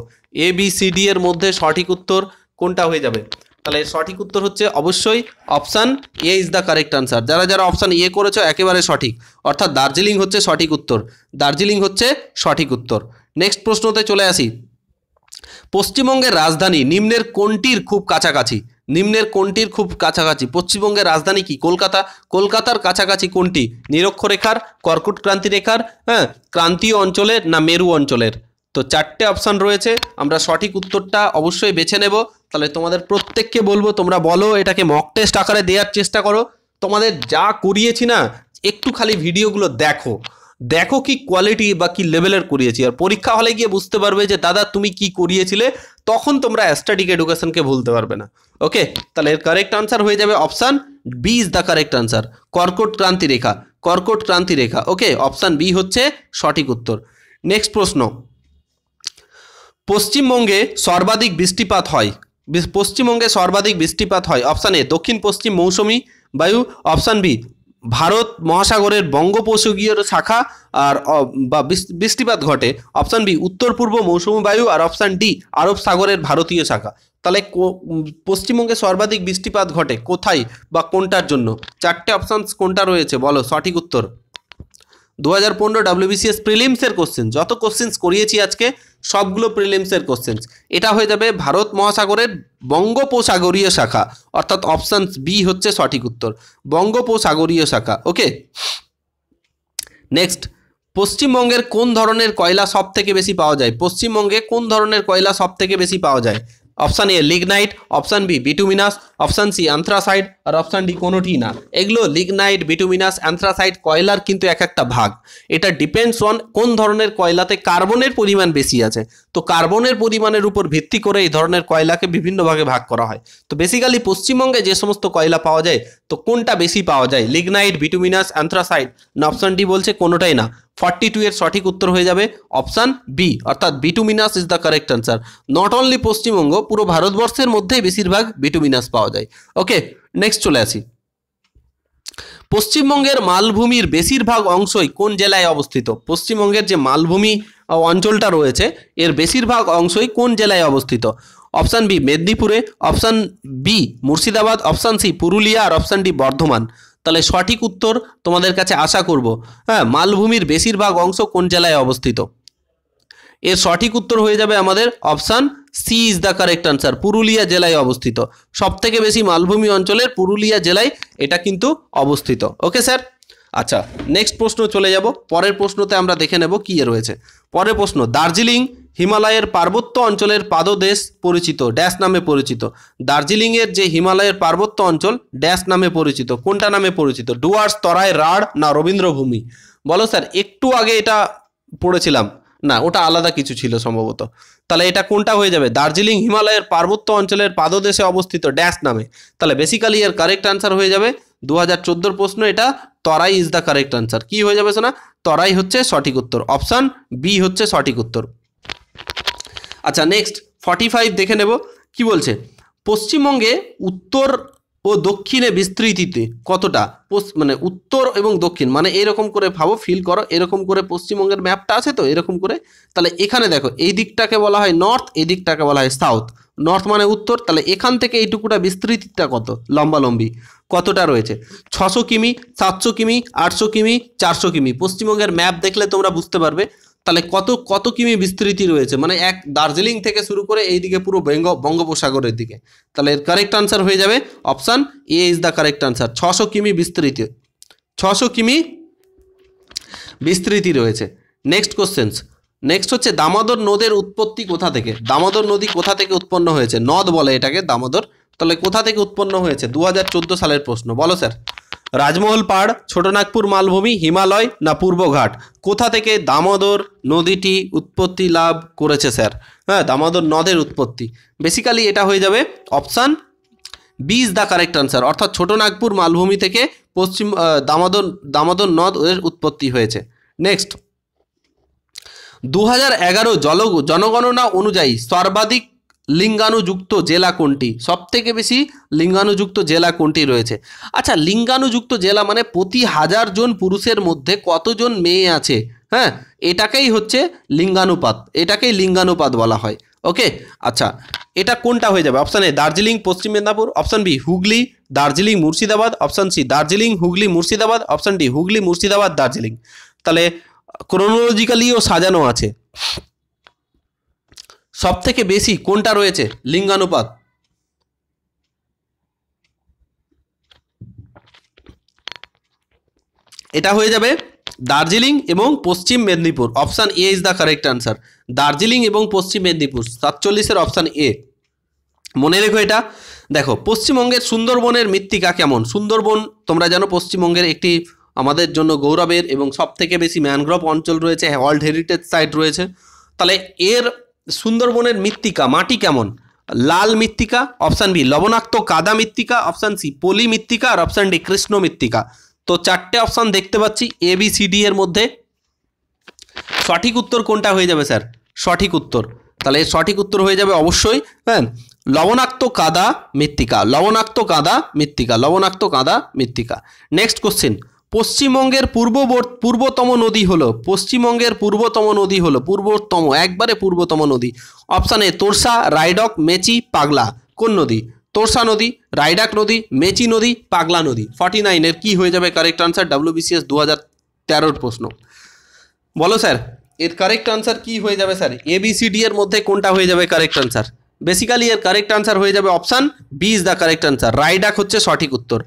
ABCD এর মধ্যে সঠিক উত্তর কোনটা হয়ে যাবে? তাহলে সঠিক উত্তর হচ্ছে অবশ্যই option A is the correct answer. যারা যারা অপশান এ করেছো একেবারে সঠিক, অর্থাৎ দার্জিলিং হচ্ছে সঠিক উত্তর। দার্জিলিং হচ্ছে সঠিক উত্তর। নেক্সট প্রশ্নতে চলে আসি। পশ্চিমবঙ্গের রাজধানী নিম্নের কোনটির খুব কাছাকাছি? নিম্নের কোনটির খুব কাছাকাছি? পশ্চিমবঙ্গের রাজধানী কি? কলকাতা। কলকাতার কাছাকাছি কোনটি? নিরক্ষরেখার, কর্কট ক্রান্তি রেখার, হ্যাঁ, ক্রান্তীয় অঞ্চলের, না মেরু অঞ্চলের? তো 4টে অপশান রয়েছে, আমরা সঠিক উত্তরটা অবশ্যই বেছে নেব। তাহলে তোমাদের প্রত্যেককে বলবো তোমরা বলো, এটাকে মক টেস্ট আকারে দেওয়ার চেষ্টা করো। তোমাদের যা করিয়েছি না, একটু খালি ভিডিওগুলো দেখো, দেখো কি কোয়ালিটি বা কি লেভেলের করিয়েছি। আর পরীক্ষা হলে গিয়ে বুঝতে পারবে যে দাদা তুমি কি করিয়েছিলে, তখন তোমরা স্ট্যাটিক এডুকেশনকে ভুলতে পারবে না। ওকে, তাহলে এর কারেক্ট আনসার হয়ে যাবে option B is the correct answer, কর্কট ক্রান্তি রেখা। কর্কট ক্রান্তি রেখা। ওকে, অপশান বি হচ্ছে সঠিক উত্তর। নেক্সট প্রশ্ন, পশ্চিমবঙ্গে সর্বাধিক বৃষ্টিপাত হয়। পশ্চিমবঙ্গে সর্বাধিক বৃষ্টিপাত হয়। অপশান এ দক্ষিণ পশ্চিম মৌসুমি বায়ু, অপশান বি ভারত মহাসাগরের বঙ্গোপসাগরীয় শাখা আর বা বৃষ্টিপাত ঘটে, অপশান বি উত্তর পূর্ব মৌসুমি বায়ু, আর অপশান ডি আরব সাগরের ভারতীয় শাখা। তাহলে পশ্চিমবঙ্গে সর্বাধিক বৃষ্টিপাত ঘটে কোথায় বা কোনটার জন্য? 4টে অপশান কোনটা রয়েছে বলো সঠিক উত্তর। 2015 WBCS প্রিলিমসের কোশ্চেন, যত কোশ্চেন্স করিয়েছি আজকে সবগুলো প্রিলিমসের কোশ্চেন্স। এটা হয়ে যাবে ভারত মহাসাগরের বঙ্গোপসাগরীয় শাখা, অর্থাৎ অপশান বি হচ্ছে সঠিক উত্তর, বঙ্গোপসাগরীয় শাখা। ওকে, নেক্সট, পশ্চিমবঙ্গের কোন ধরনের কয়লা সব থেকে বেশি পাওয়া যায়? পশ্চিমবঙ্গে কোন ধরনের কয়লা সব থেকে বেশি পাওয়া যায়? Option A lignite, option B bituminous, option C anthracite, আর অপশান ডি কোনোটি না। এগুলো লিগনাইট, বিটুমিনাস, অ্যান্থ্রাসাইট কয়লার কিন্তু এক একটা ভাগ। এটা ডিপেন্ডস অন কোন ধরনের কয়লাতে কার্বনের পরিমাণ বেশি আছে। তো কার্বনের পরিমাণের উপর ভিত্তি করে এই ধরনের কয়লাকে বিভিন্ন ভাগে ভাগ করা হয়। তো বেসিক্যালি পশ্চিমবঙ্গে যে সমস্ত কয়লা পাওয়া যায়, তো কোনটা বেশি পাওয়া যায়? লিগনাইট, বিটুমিনাস, অ্যান্থ্রাসাইট, না অপশান ডি বলছে কোনোটাই না। 42 এর সঠিক উত্তর হয়ে যাবে অপশান বি, অর্থাৎ bituminous is the correct answer. Not only Paschimbanga, পুরো ভারতবর্ষের মধ্যেই বেশিরভাগ বিটুমিনাস পাওয়া যায়। ওকে, নেক্সট চলে আসি। পশ্চিমবঙ্গের মালভূমির বেশিরভাগ অংশই কোন জেলায় অবস্থিত? পশ্চিমবঙ্গের যে মালভূমি অঞ্চলটা রয়েছে এর বেশিরভাগ অংশই কোন জেলায় অবস্থিত? অপশান বি মেদিনীপুরে, option B Murshidabad, option C Purulia, আর অপশান ডি বর্ধমান। তাহলে সঠিক উত্তর তোমাদের কাছে আশা করব। হ্যাঁ, মালভূমির বেশিরভাগ অংশ কোন জেলায় অবস্থিত? এর সঠিক উত্তর হয়ে যাবে আমাদের option C is the correct answer, Purulia জেলায় অবস্থিত। সব থেকে বেশি মালভূমি অঞ্চলের পুরুলিয়া জেলায় এটা কিন্তু অবস্থিত। ওকে স্যার, আচ্ছা নেক্সট প্রশ্ন চলে যাব। পরের প্রশ্নতে আমরা দেখে নেব কি রয়েছে। পরের প্রশ্ন, দার্জিলিং হিমালয়ের পার্বত্য অঞ্চলের পাদদেশ পরিচিত ড্যাশ নামে পরিচিত। দার্জিলিংয়ের যে হিমালয়ের পার্বত্য অঞ্চল ড্যাশ নামে পরিচিত, কোনটা নামে পরিচিত? ডুয়ার্স, তরাই, রাঢ় না রবীন্দ্রভূমি? বলো স্যার, একটু আগে এটা পড়েছিলাম না, ওটা আলাদা কিছু ছিল সম্ভবত। তাহলে এটা কোনটা হয়ে যাবে? দার্জিলিং হিমালয়ের পার্বত্য অঞ্চলের পাদদেশে অবস্থিত ড্যাশ নামে। তাহলে বেসিক্যালি এর কারেক্ট আনসার হয়ে যাবে 2014 প্রশ্ন, এটা তরাই ইজ দ্য কারেক্ট আনসার। কি হয়ে যাবে শোনা? তরাই হচ্ছে সঠিক উত্তর, অপশান বি হচ্ছে সঠিক উত্তর। আচ্ছা নেক্সট 45 দেখে নেব কি বলছে। পশ্চিমবঙ্গে উত্তর ও দক্ষিণে বিস্তৃতিতে কতটা, মানে উত্তর এবং দক্ষিণ মানে এরকম করে ভাবো, ফিল করো, এরকম করে পশ্চিমবঙ্গের ম্যাপটা আছে তো এরকম করে। তাহলে এখানে দেখো এই দিকটাকে বলা হয় নর্থ, এই দিকটাকে বলা হয় সাউথ। নর্থ মানে উত্তর, তাহলে এখান থেকে এইটুকুটা বিস্তৃতিটা কত, লম্বালম্বি কতটা রয়েছে? 600 কিমি, 700 কিমি, 800 কিমি, 400 কিমি। পশ্চিমবঙ্গের ম্যাপ দেখলে তোমরা বুঝতে পারবে তাহলে কত কিমি বিস্তৃতি রয়েছে, মানে এক দার্জিলিং থেকে শুরু করে এইদিকে পুরো বঙ্গোপসাগরের দিকে। তাহলে এর কারেক্ট আনসার হয়ে যাবে option A is the correct answer. 600 কিমি বিস্তৃতি, 600 কিমি বিস্তৃতি রয়েছে। নেক্সট কোশ্চেন্স, নেক্সট হচ্ছে দামোদর নদের উৎপত্তি কোথা থেকে? দামোদর নদী কোথা থেকে উৎপন্ন হয়েছে? নদ বলে এটাকে দামোদর। তাহলে কোথা থেকে উৎপন্ন হয়েছে? 2014 সালের প্রশ্ন। বলো স্যার, রাজমহল পাহাড়, ছোটনাগপুর মালভূমি, হিমালয় না পূর্বঘাট? কোথা থেকে দামোদর নদীটি উৎপত্তি লাভ করেছে স্যার? হ্যাঁ, দামোদর নদের উৎপত্তি। বেসিক্যালি এটা হয়ে যাবে option B is the correct answer, অর্থাৎ ছোটনাগপুর মালভূমি থেকে পশ্চিম দামোদর নদ এর উৎপত্তি হয়েছে। নেক্সট 2011 জনগণনা অনুযায়ী সর্বাধিক লিঙ্গাণুযুক্ত জেলা কোনটি? সব থেকে বেশি লিঙ্গাণুযুক্ত জেলা কোনটি রয়েছে? আচ্ছা, লিঙ্গাণুযুক্ত জেলা মানে প্রতি 1000 জন পুরুষের মধ্যে কতজন মেয়ে আছে, হ্যাঁ এটাকেই হচ্ছে লিঙ্গানুপাত, এটাকেই লিঙ্গানুপাত বলা হয়। ওকে, আচ্ছা এটা কোনটা হয়ে যাবে? Option A Darjeeling Paschim Medinipur, option B Hooghly, Darjeeling Murshidabad, option C Darjeeling Hooghly Murshidabad, option D Hooghly Murshidabad Darjeeling. তাহলে ক্রোনোলজিক্যালিও সাজানো আছে, সব থেকে বেশি কোনটা রয়েছে লিঙ্গানুপাত? এটা হয়ে যাবে দার্জিলিং এবং পশ্চিম Medinipur, option A is the correct answer. Darjeeling এবং পশ্চিম মেদিনীপুর 47-এর অপশান এ। মনে রেখো এটা। দেখো পশ্চিমবঙ্গের সুন্দরবনের মৃত্তিকা কেমন? সুন্দরবন তোমরা জানো পশ্চিমবঙ্গের একটি আমাদের জন্য গৌরবের এবং সব থেকে বেশি ম্যানগ্রোভ অঞ্চল রয়েছে, ওয়ার্ল্ড হেরিটেজ সাইট রয়েছে। তাহলে এর সুন্দরবনের মৃত্তিকা মাটি কেমন? লাল মৃত্তিকা, অপশান বি লবণাক্ত কাদা মৃত্তিকা, অপশান সি পলি মৃত্তিকা আর অপশান ডি কৃষ্ণ মৃত্তিকা। তো চারটে অপশান দেখতে পাচ্ছি এ বি সি ডি এর মধ্যে। সঠিক উত্তর কোনটা হয়ে যাবে স্যার? সঠিক উত্তর, তাহলে এর সঠিক উত্তর হয়ে যাবে অবশ্যই হ্যাঁ লবণাক্ত কাদা মৃত্তিকা, লবণাক্ত কাদা মৃত্তিকা, লবণাক্ত কাদা মৃত্তিকা। নেক্সট কোশ্চেন, পশ্চিমবঙ্গের পূর্বতম নদী হলো, পশ্চিমবঙ্গের পূর্বতম নদী হলো, পূর্বতম একবারে পূর্বতম নদী। অপশান এ তোরসা, রায়ডক, মেচি, পাগলা। কোন নদী? তোরসা নদী, রায়ডাক নদী, মেচি নদী, পাগলা নদী। 49 এর কি হয়ে যাবে কারেক্ট আনসার? WBCS 2013 প্রশ্ন। বলো স্যার এর কারেক্ট আনসার কি হয়ে যাবে স্যার? ABCD এর মধ্যে কোনটা হয়ে যাবে কারেক্ট আনসার? বেসিক্যালি এর কারেক্ট আনসার হয়ে যাবে option B is the correct answer. Raidak হচ্ছে সঠিক উত্তর,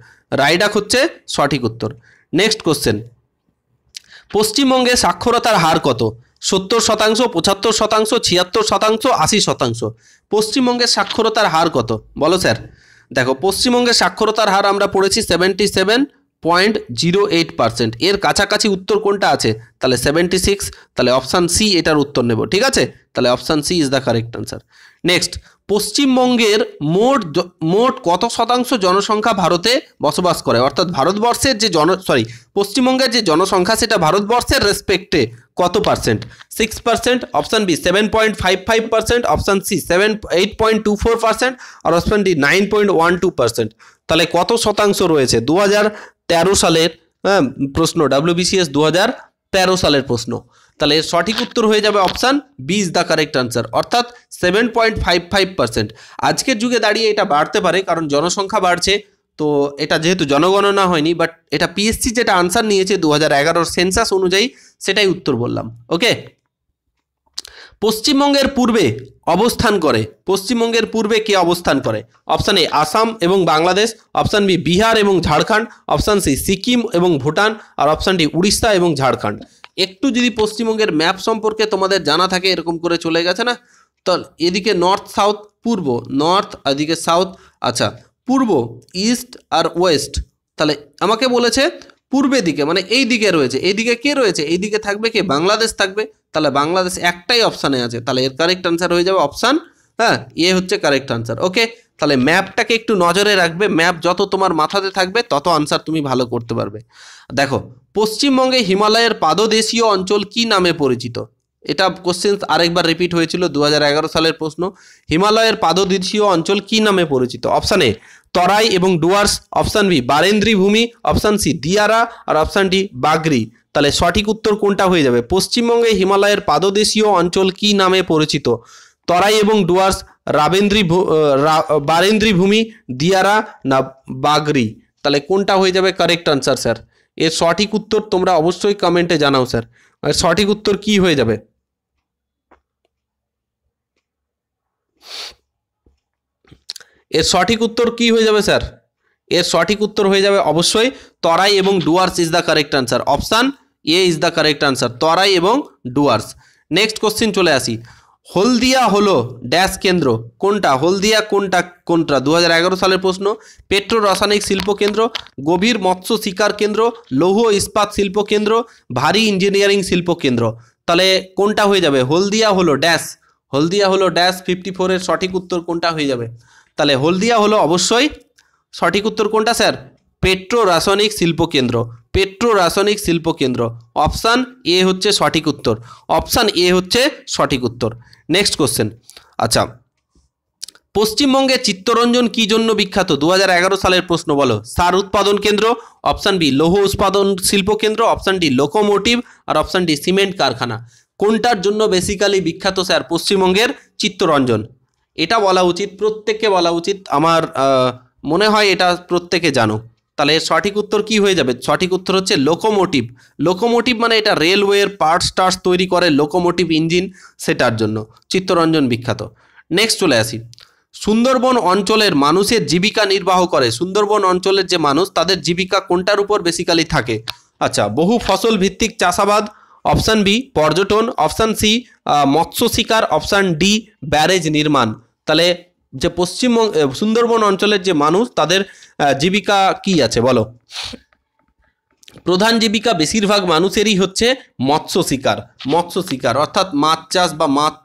রায়ডাক হচ্ছে সঠিক উত্তর। নেক্সট কোশ্চেন, পশ্চিমবঙ্গে সাক্ষরতার হার কত? 70%, 75%, 76%, 80%। পশ্চিমবঙ্গের সাক্ষরতার হার কত? বলো স্যার। দেখো পশ্চিমবঙ্গের সাক্ষরতার হার আমরা পড়েছি 77.08%। এর কাছাকাছি উত্তর কোনটা আছে? তাহলে 76, তাহলে অপশান সি এটার উত্তর নেব, ঠিক আছে? তাহলে option C is the correct answer. Next, পশ্চিমবঙ্গের মোট কত শতাংশ জনসংখ্যা ভারতে বসবাস করে? অর্থাৎ ভারতবর্ষের যে পশ্চিমবঙ্গের যে জনসংখ্যা সেটা ভারতবর্ষের রেসপেক্টে কত percent? 6%, option B 7.55%, option C 8.24% আর অপশান ডি 9.12%। তাহলে কত শতাংশ রয়েছে? 2013 সালের প্রশ্ন, WBCS 2013 সালের প্রশ্ন। তাহলে এর সঠিক উত্তর হয়ে যাবে option B is the correct answer, অর্থাৎ 7.55%। আজকের যুগে দাঁড়িয়ে এটা বাড়তে পারে কারণ জনসংখ্যা বাড়ছে, তো এটা যেহেতু জনগণনা হয়নি, বাট এটা পিএসসি যেটা আনসার নিয়েছে 2011 সেন্সাস অনুযায়ী সেটাই উত্তর বললাম। ওকে, পশ্চিমবঙ্গের পূর্বে অবস্থান করে, পশ্চিমবঙ্গের পূর্বে কে অবস্থান করে? অপশান এ আসাম এবং বাংলাদেশ, অপশান বি বিহার এবং ঝাড়খণ্ড, অপশান সি সিকিম এবং ভুটান আর অপশান ডি উড়িষ্যা এবং ঝাড়খণ্ড। একটু যদি পশ্চিমবঙ্গের ম্যাপ সম্পর্কে তোমাদের জানা থাকে, এরকম করে চলে গেছে না, তো এদিকে নর্থ সাউথ, পূর্ব নর্থ, এদিকে সাউথ, আচ্ছা পূর্ব ইস্ট আর ওয়েস্ট, তাহলে আমাকে বলেছে পূর্বের দিকে মানে এই দিকে রয়েছে, এই দিকে কে রয়েছে, এই দিকে থাকবে কে, বাংলাদেশ থাকবে, তাহলে বাংলাদেশ একটাই অপশানে আছে, তাহলে এর কারেক্ট আনসার হয়ে যাবে অপশান, হ্যাঁ এ হচ্ছে কারেক্ট আনসার। ওকে, তাহলে ম্যাপটাকে একটু নজরে রাখবে, ম্যাপ যত তোমার মাথাতে থাকবে তত আনসার তুমি ভালো করতে পারবে। দেখো, পশ্চিমবঙ্গে হিমালয়ের পাদদেশীয় অঞ্চল কি নামে পরিচিত? এটা কোশ্চেন আরেকবার রিপিট হয়েছিল, 2011 সালের প্রশ্ন। হিমালয়ের পাদদেশীয় অঞ্চল কি নামে পরিচিত? অপশান এ তরাই এবং ডুয়ার্স, অপশান বি বারেন্দ্রী ভূমি, অপশান সি দিয়ারা, আর অপশান ডি বাগরি। তাহলে সঠিক উত্তর কোনটা হয়ে যাবে? পশ্চিমবঙ্গে হিমালয়ের পাদদেশীয় অঞ্চল কি নামে পরিচিত? তরাই এবং ডুয়ার্স, বারেন্দ্রী ভূমি, দিয়ারা না বাগরি? তাহলে কোনটা হয়ে যাবে কারেক্ট আনসার স্যার? এর সঠিক উত্তর তোমরা অবশ্যই কমেন্টে জানাও স্যার, এর সঠিক উত্তর কি হয়ে যাবে? এর সঠিক উত্তর কি হয়ে যাবে স্যার? এর সঠিক উত্তর হয়ে যাবে অবশ্যই তরাই এবং Dooars is the correct answer, option A is the correct answer, Terai এবং ডুয়ার্স। নেক্সট কোশ্চিন চলে আসি, হলদিয়া হলো ড্যাশ কেন্দ্র, কোনটা? হলদিয়া কোনটা 2011 সালের প্রশ্ন। পেট্রো রাসায়নিক শিল্প কেন্দ্র, গভীর মৎস্য শিকার কেন্দ্র, লৌহ ইস্পাত শিল্প কেন্দ্র, ভারী ইঞ্জিনিয়ারিং শিল্প কেন্দ্র। তাহলে কোনটা হয়ে যাবে? হলদিয়া হলো ড্যাশ, হলদিয়া হলো ড্যাশ 54-এর সঠিক উত্তর কোনটা হয়ে যাবে? তাহলে হলদিয়া হলো অবশ্যই সঠিক উত্তর কোনটা স্যার? পেট্রো রাসায়নিক শিল্প কেন্দ্র, পেট্রো রাসায়নিক শিল্প কেন্দ্র, অপশান এ হচ্ছে সঠিক উত্তর, অপশান এ হচ্ছে সঠিক উত্তর। নেক্সট কোশ্চেন, আচ্ছা পশ্চিমবঙ্গের চিত্তরঞ্জন কি জন্য বিখ্যাত? 2011 সালের প্রশ্ন, বলো। সার উৎপাদন কেন্দ্র, অপশান বি লৌহ উৎপাদন শিল্প কেন্দ্র, অপশান ডি লোকোমোটিভ, আর অপশান ডি সিমেন্ট কারখানা। কোনটার জন্য বেসিক্যালি বিখ্যাত স্যার পশ্চিমবঙ্গের চিত্তরঞ্জন? এটা বলা উচিত, প্রত্যেককে বলা উচিত, আমার মনে হয় এটা প্রত্যেকে জানো। তাহলে এর সঠিক উত্তর কি হয়ে যাবে? সঠিক উত্তর হচ্ছে লোকোমোটিভ। লোকোমোটিভ মানে এটা রেলওয়ের পার্টস টার্টস তৈরি করে, লোকোমোটিভ ইঞ্জিন, সেটার জন্য চিত্তরঞ্জন বিখ্যাত। নেক্সট চলে আসি, সুন্দরবন অঞ্চলের মানুষের জীবিকা নির্বাহ করে, সুন্দরবন অঞ্চলের যে মানুষ তাদের জীবিকা কোনটার উপর বেসিক্যালি থাকে? আচ্ছা, বহু ফসল ভিত্তিক চাষাবাদ, অপশান বি পর্যটন, অপশান সি মৎস্য শিকার, অপশান ডি ব্যারেজ নির্মাণ। তাহলে যে পশ্চিমবঙ্গ সুন্দরবন অঞ্চলের যে মানুষ তাদের জীবিকা কি আছে বলো? প্রধান জীবিকা বেশিরভাগ মানুষেরই হচ্ছে মৎস্য শিকার, মৎস্য শিকার অর্থাৎ মাছ চাষ বা মাছ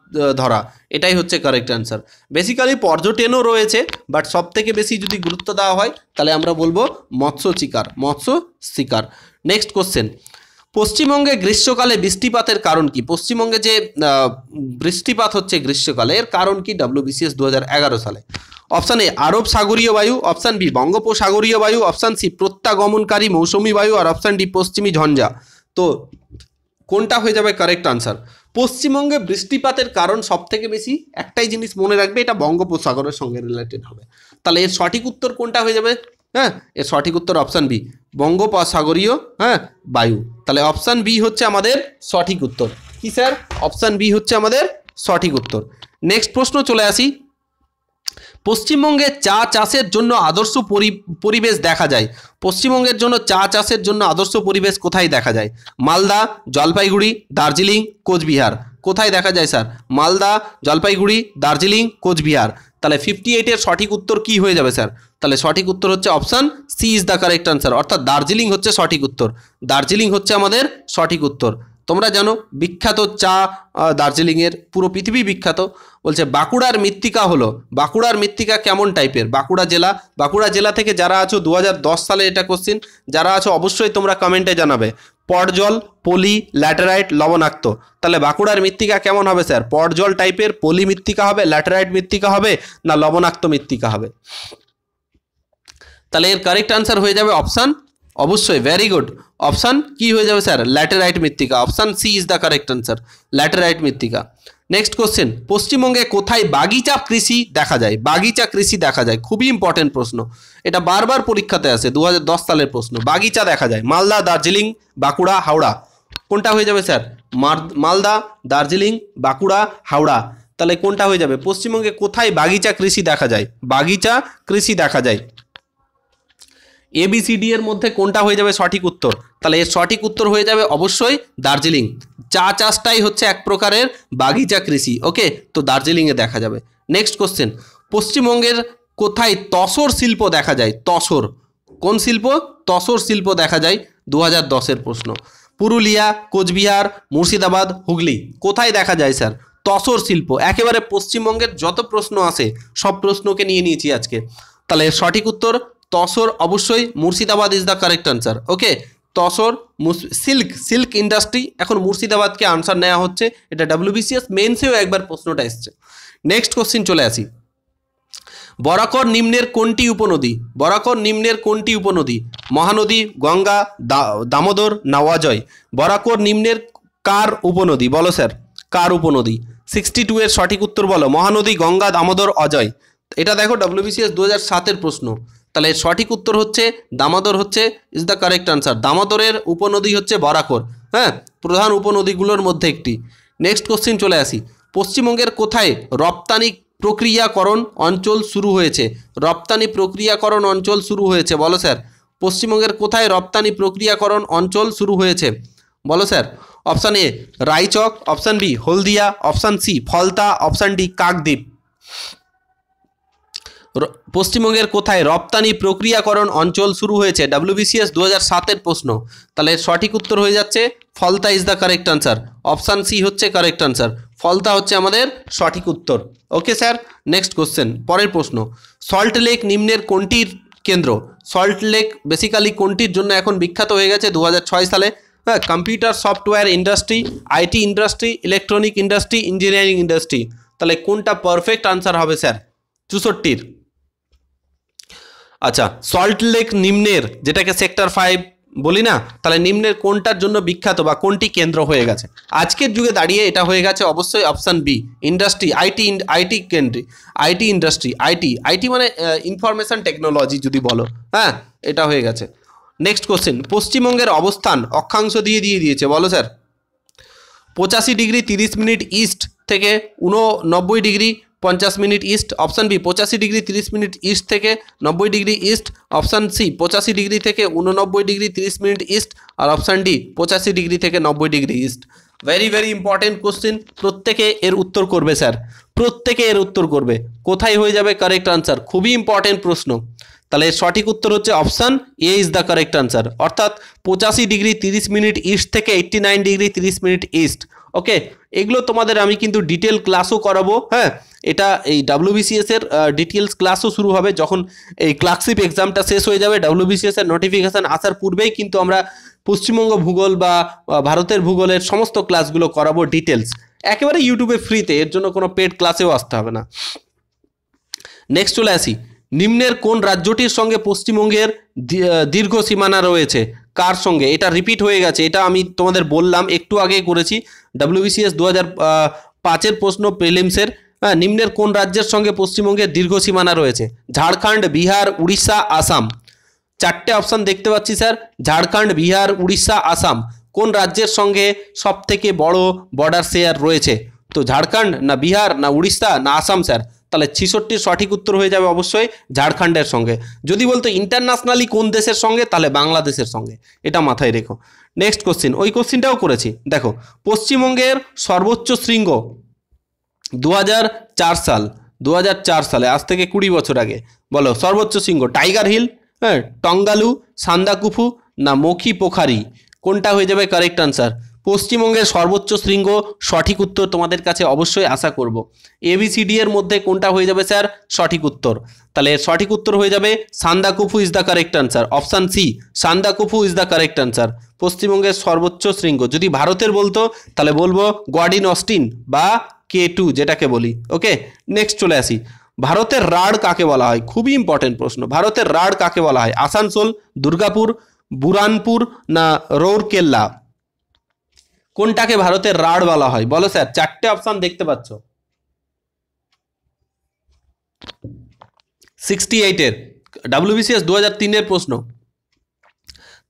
ধরা, এটাই হচ্ছে কারেক্ট অ্যান্সার। বেসিক্যালি পর্যটনও রয়েছে, বাট সব থেকে বেশি যদি গুরুত্ব দেওয়া হয় তাহলে আমরা বলবো মৎস্য শিকার, মৎস্য শিকার। নেক্সট কোশ্চেন, পশ্চিমবঙ্গে গ্রীষ্মকালে বৃষ্টিপাতের কারণ কি? পশ্চিমবঙ্গে যে বৃষ্টিপাত হচ্ছে গ্রীষ্মকালে, এর কারণ কি WBCS 2011 সালে? অপশান এ আরব সাগরীয় বায়ু, অপশান বি বঙ্গোপসাগরীয় বায়ু, অপশান সি প্রত্যাগমনকারী মৌসুমী বায়ু, আর অপশান ডি পশ্চিমী ঝঞ্ঝা। তো কোনটা হয়ে যাবে কারেক্ট আনসার? পশ্চিমবঙ্গে বৃষ্টিপাতের কারণ সব থেকে বেশি একটাই জিনিস মনে রাখবে, এটা বঙ্গোপসাগরের সঙ্গে রিলেটেড হবে। তাহলে এর সঠিক উত্তর কোনটা হয়ে যাবে? হ্যাঁ, এর সঠিক উত্তর অপশান বি বঙ্গোপসাগরীয় বায়ু। তাহলে অপশান বি হচ্ছে আমাদের সঠিক উত্তর। কি স্যার? অপশান বি হচ্ছে আমাদের সঠিক উত্তর। নেক্সট প্রশ্ন চলে আসি, পশ্চিমবঙ্গে চা চাষের জন্য আদর্শ পরিবেশ দেখা যায়, পশ্চিমবঙ্গের জন্য চা চাষের জন্য আদর্শ পরিবেশ কোথায় দেখা যায়? মালদা, জলপাইগুড়ি, দার্জিলিং, কোচবিহার। কোথায় দেখা যায় স্যার? মালদা, জলপাইগুড়ি, দার্জিলিং, কোচবিহার। তাহলে 58-এর সঠিক উত্তর কি হয়ে যাবে স্যার? তাহলে সঠিক উত্তর হচ্ছে option C is the correct answer, অর্থাৎ দার্জিলিং হচ্ছে সঠিক উত্তর, দার্জিলিং হচ্ছে আমাদের সঠিক উত্তর। তোমরা জানো বিখ্যাত চা দার্জিলিংয়ের, পুরো পৃথিবী বিখ্যাত। বলছে বাঁকুড়ার মৃত্তিকা হলো, বাঁকুড়ার মৃত্তিকা কেমন টাইপের? বাঁকুড়া জেলা থেকে যারা আছো 2010 সালে এটা কোশ্চিন, যারা আছো অবশ্যই তোমরা কমেন্টে জানাবে। পটজল, পলি, ল্যাটেরাইট, লবণাক্ত। তাহলে বাঁকুড়ার মৃত্তিকা কেমন হবে স্যার? পটজল টাইপের, পলি মৃত্তিকা হবে, ল্যাটেরাইট মৃত্তিকা হবে, না লবণাক্ত মৃত্তিকা হবে? তাহলে এর কারেক্ট আনসার হয়ে যাবে অপশান, অবশ্যই ভেরি গুড, অপশান কি হয়ে যাবে স্যার? ল্যাটেরাইট মৃত্তিকা, option C is the correct answer, laterite মৃত্তিকা। নেক্সট কোশ্চেন, পশ্চিমবঙ্গে কোথায় বাগিচা কৃষি দেখা যায়? বাগিচা কৃষি দেখা যায়, খুবই ইম্পর্টেন্ট প্রশ্ন, এটা বারবার পরীক্ষাতে আসে, 2010 সালের প্রশ্ন। বাগিচা দেখা যায় মালদা, দার্জিলিং, বাঁকুড়া, হাওড়া। কোনটা হয়ে যাবে স্যার? মালদা, দার্জিলিং, বাঁকুড়া, হাওড়া। তাহলে কোনটা হয়ে যাবে? পশ্চিমবঙ্গে কোথায় বাগিচা কৃষি দেখা যায়? বাগিচা কৃষি দেখা যায়। ABCD এর মধ্যে কোনটা হয়ে যাবে সঠিক উত্তর? তাহলে এর সঠিক উত্তর হয়ে যাবে অবশ্যই দার্জিলিং। চা চাষটাই হচ্ছে এক প্রকারের বাগিচা কৃষি। ওকে, তো দার্জিলিংয়ে দেখা যাবে। নেক্সট কোশ্চেন, পশ্চিমবঙ্গের কোথায় তসর শিল্প দেখা যায়? তসর কোন শিল্প? তসর শিল্প দেখা যায়, 2010-এর প্রশ্ন। পুরুলিয়া, কোচবিহার, মুর্শিদাবাদ, হুগলি, কোথায় দেখা যায় স্যার তসর শিল্প? একেবারে পশ্চিমবঙ্গের যত প্রশ্ন আসে সব প্রশ্নকে নিয়ে নিয়েছি আজকে। তাহলে সঠিক উত্তর তসর, অবশ্যই Murshidabad is the correct answer. Okay, tussar silk industry, এখন মুর্শিদাবাদকে আনসার নেওয়া হচ্ছে। এটা WBCS মেন্সেও একবার প্রশ্নটা এসছে। নেক্সট কোশ্চিন চলে আসি, বরাকর নিম্নের কোনটি উপনদী? বরাকর নিম্নের কোনটি উপনদী? মহানদী, গঙ্গা, দামোদর না অজয়? বরাকর নিম্নের কার উপনদী? বলো স্যার, কার উপনদী? 62 এর সঠিক উত্তর বলো। মহানদী, গঙ্গা, দামোদর, অজয়। এটা দেখো WBCS 2007-এর প্রশ্ন। তাহলে সঠিক উত্তর হচ্ছে দামোদর হচ্ছে ইজ দ্য কারেক্ট আনসার। দামোদরের উপনদী হচ্ছে বরাকর, হ্যাঁ, প্রধান উপনদীগুলোর মধ্যে একটি। নেক্সট কোশ্চিন চলে আসি, পশ্চিমবঙ্গের কোথায় রপ্তানি প্রক্রিয়াকরণ অঞ্চল শুরু হয়েছে? রপ্তানি প্রক্রিয়াকরণ অঞ্চল শুরু হয়েছে, বলো স্যার। পশ্চিমবঙ্গের কোথায় রপ্তানি প্রক্রিয়াকরণ অঞ্চল শুরু হয়েছে? বলো sir. Option A Raichak, option B Haldia, option C Falta, option D Kakdwip. পশ্চিমবঙ্গের কোথায় রপ্তানি প্রক্রিয়াকরণ অঞ্চল শুরু হয়েছে? WBCS 2007-এর প্রশ্ন। তাহলে সঠিক উত্তর হয়ে যাচ্ছে Falta is the correct answer. Option C হচ্ছে কারেক্ট আনসার, ফলতা হচ্ছে আমাদের সঠিক উত্তর। ওকে স্যার, নেক্সট কোশ্চেন, পরের প্রশ্ন, সল্ট লেক নিম্নের কোনটির কেন্দ্র? সল্ট লেক বেসিক্যালি কোনটির জন্য এখন বিখ্যাত হয়ে গেছে 2006 সালে? হ্যাঁ, computer software industry, IT industry, electronic industry, engineering industry. তাহলে কোনটা পারফেক্ট আনসার হবে স্যার 64-র? আচ্ছা, সল্ট লেক নিম্নের, যেটাকে সেক্টর 5 বলি না, তাহলে নিম্নের কোনটার জন্য বিখ্যাত বা কোনটি কেন্দ্র হয়ে গেছে? আজকের যুগে দাঁড়িয়ে এটা হয়ে গেছে অবশ্যই অপশান বি, ইন্ডাস্ট্রি, আইটি কেন্দ্রে, IT ইন্ডাস্ট্রি, আইটি মানে ইনফরমেশন টেকনোলজি যদি বলো, হ্যাঁ, এটা হয়ে গেছে। নেক্সট কোশ্চেন, পশ্চিমবঙ্গের অবস্থান অক্ষাংশ দিয়ে দিয়েছে, বলো স্যার। 85 ডিগ্রি 30 মিনিট ইস্ট থেকে 89 degree 50 minute east, option B 85 degree 30 minute east থেকে 90 degree east, option C 85 degree থেকে 89 ডিগ্রি 30 মিনিট ইস্ট, আর অপশান ডি 85 ডিগ্রি থেকে 90 degree east. Very very important question, প্রত্যেকে এর উত্তর করবে স্যার, প্রত্যেকে এর উত্তর করবে। কোথায় হয়ে যাবে কারেক্ট আনসার? খুবই ইম্পর্টেন্ট প্রশ্ন। তাহলে সঠিক উত্তর হচ্ছে option A is the correct answer, অর্থাৎ 85 ডিগ্রি 30 মিনিট ইস্ট থেকে 89 ডিগ্রি 30 মিনিট ইস্ট। ওকে, এগুলো তোমাদের আমি কিন্তু ডিটেল ক্লাসও করাবো। হ্যাঁ, এটা এই WBCS এর ডিটেলস ক্লাসও শুরু হবে যখন এই ক্লার্কশিপ এক্সামটা শেষ হয়ে যাবে। WBCS এর নোটিফিকেশান আসার পূর্বেই কিন্তু আমরা পশ্চিমবঙ্গ ভূগোল বা ভারতের ভূগোলের সমস্ত ক্লাসগুলো করাবো ডিটেলস, একেবারে ইউটিউবে ফ্রিতে, এর জন্য কোনো পেড ক্লাসেও আসতে হবে না। নেক্সট চলে আসি, নিম্নের কোন রাজ্যটির সঙ্গে পশ্চিমবঙ্গের দীর্ঘ সীমানা রয়েছে? কার সঙ্গে? এটা রিপিট হয়ে গেছে, এটা আমি তোমাদের বললাম, একটু আগে করেছি। WBCS 2005-এর প্রশ্ন প্রিলিমসের। হ্যাঁ, নিম্নের কোন রাজ্যের সঙ্গে পশ্চিমবঙ্গের দীর্ঘ সীমানা রয়েছে? ঝাড়খণ্ড, বিহার, উড়িষ্যা, আসাম। চারটে অপশান দেখতে পাচ্ছি স্যার, ঝাড়খণ্ড, বিহার, উড়িষ্যা, আসাম। কোন রাজ্যের সঙ্গে সব থেকে বড় বর্ডার শেয়ার রয়েছে? তো ঝাড়খণ্ড না বিহার না উড়িষ্যা না আসাম স্যার। তাহলে 66-র সঠিক উত্তর হয়ে যাবে অবশ্যই ঝাড়খণ্ডের সঙ্গে। যদি বলতো ইন্টারন্যাশনালি কোন দেশের সঙ্গে, তাহলে বাংলাদেশের সঙ্গে, এটা মাথায় রেখো। নেক্সট কোশ্চিন, ওই কোশ্চিনটাও করেছি। দেখো, পশ্চিমবঙ্গের সর্বোচ্চ শৃঙ্গ 2004 সাল, 2004 সালে, আজ থেকে 20 বছর আগে। বলো সর্বোচ্চ শৃঙ্গ, টাইগার হিল, হ্যাঁ, টঙ্গালু, সান্দাকুফু না মখি পোখারি? কোনটা হয়ে যাবে কারেক্ট আনসার? পশ্চিমবঙ্গের সর্বোচ্চ শৃঙ্গ, সঠিক উত্তর তোমাদের কাছে অবশ্যই আশা করব। ABCD এর মধ্যে কোনটা হয়ে যাবে স্যার সঠিক উত্তর? তাহলে সঠিক উত্তর হয়ে যাবে Sandakphu is the correct answer, option C Sandakphu is the correct answer. পশ্চিমবঙ্গের সর্বোচ্চ শৃঙ্গ, যদি ভারতের বলতো তাহলে বলবো গডিন অস্টিন বা K2 যেটাকে বলি। ওকে, নেক্সট চলে আসি, ভারতের রাঢ় কাকে বলা হয়? খুবই ইম্পর্টেন্ট প্রশ্ন, ভারতের রাঢ় কাকে বলা হয়? আসানসোল, দুর্গাপুর, বুরহানপুর না রৌরকেল্লা? কোনটাকে ভারতের রাঢ় বলা হয়? বলো স্যার, চারটে অপশন দেখতে পাচ্ছ। 68-এর WBCS 2003-এর প্রশ্ন।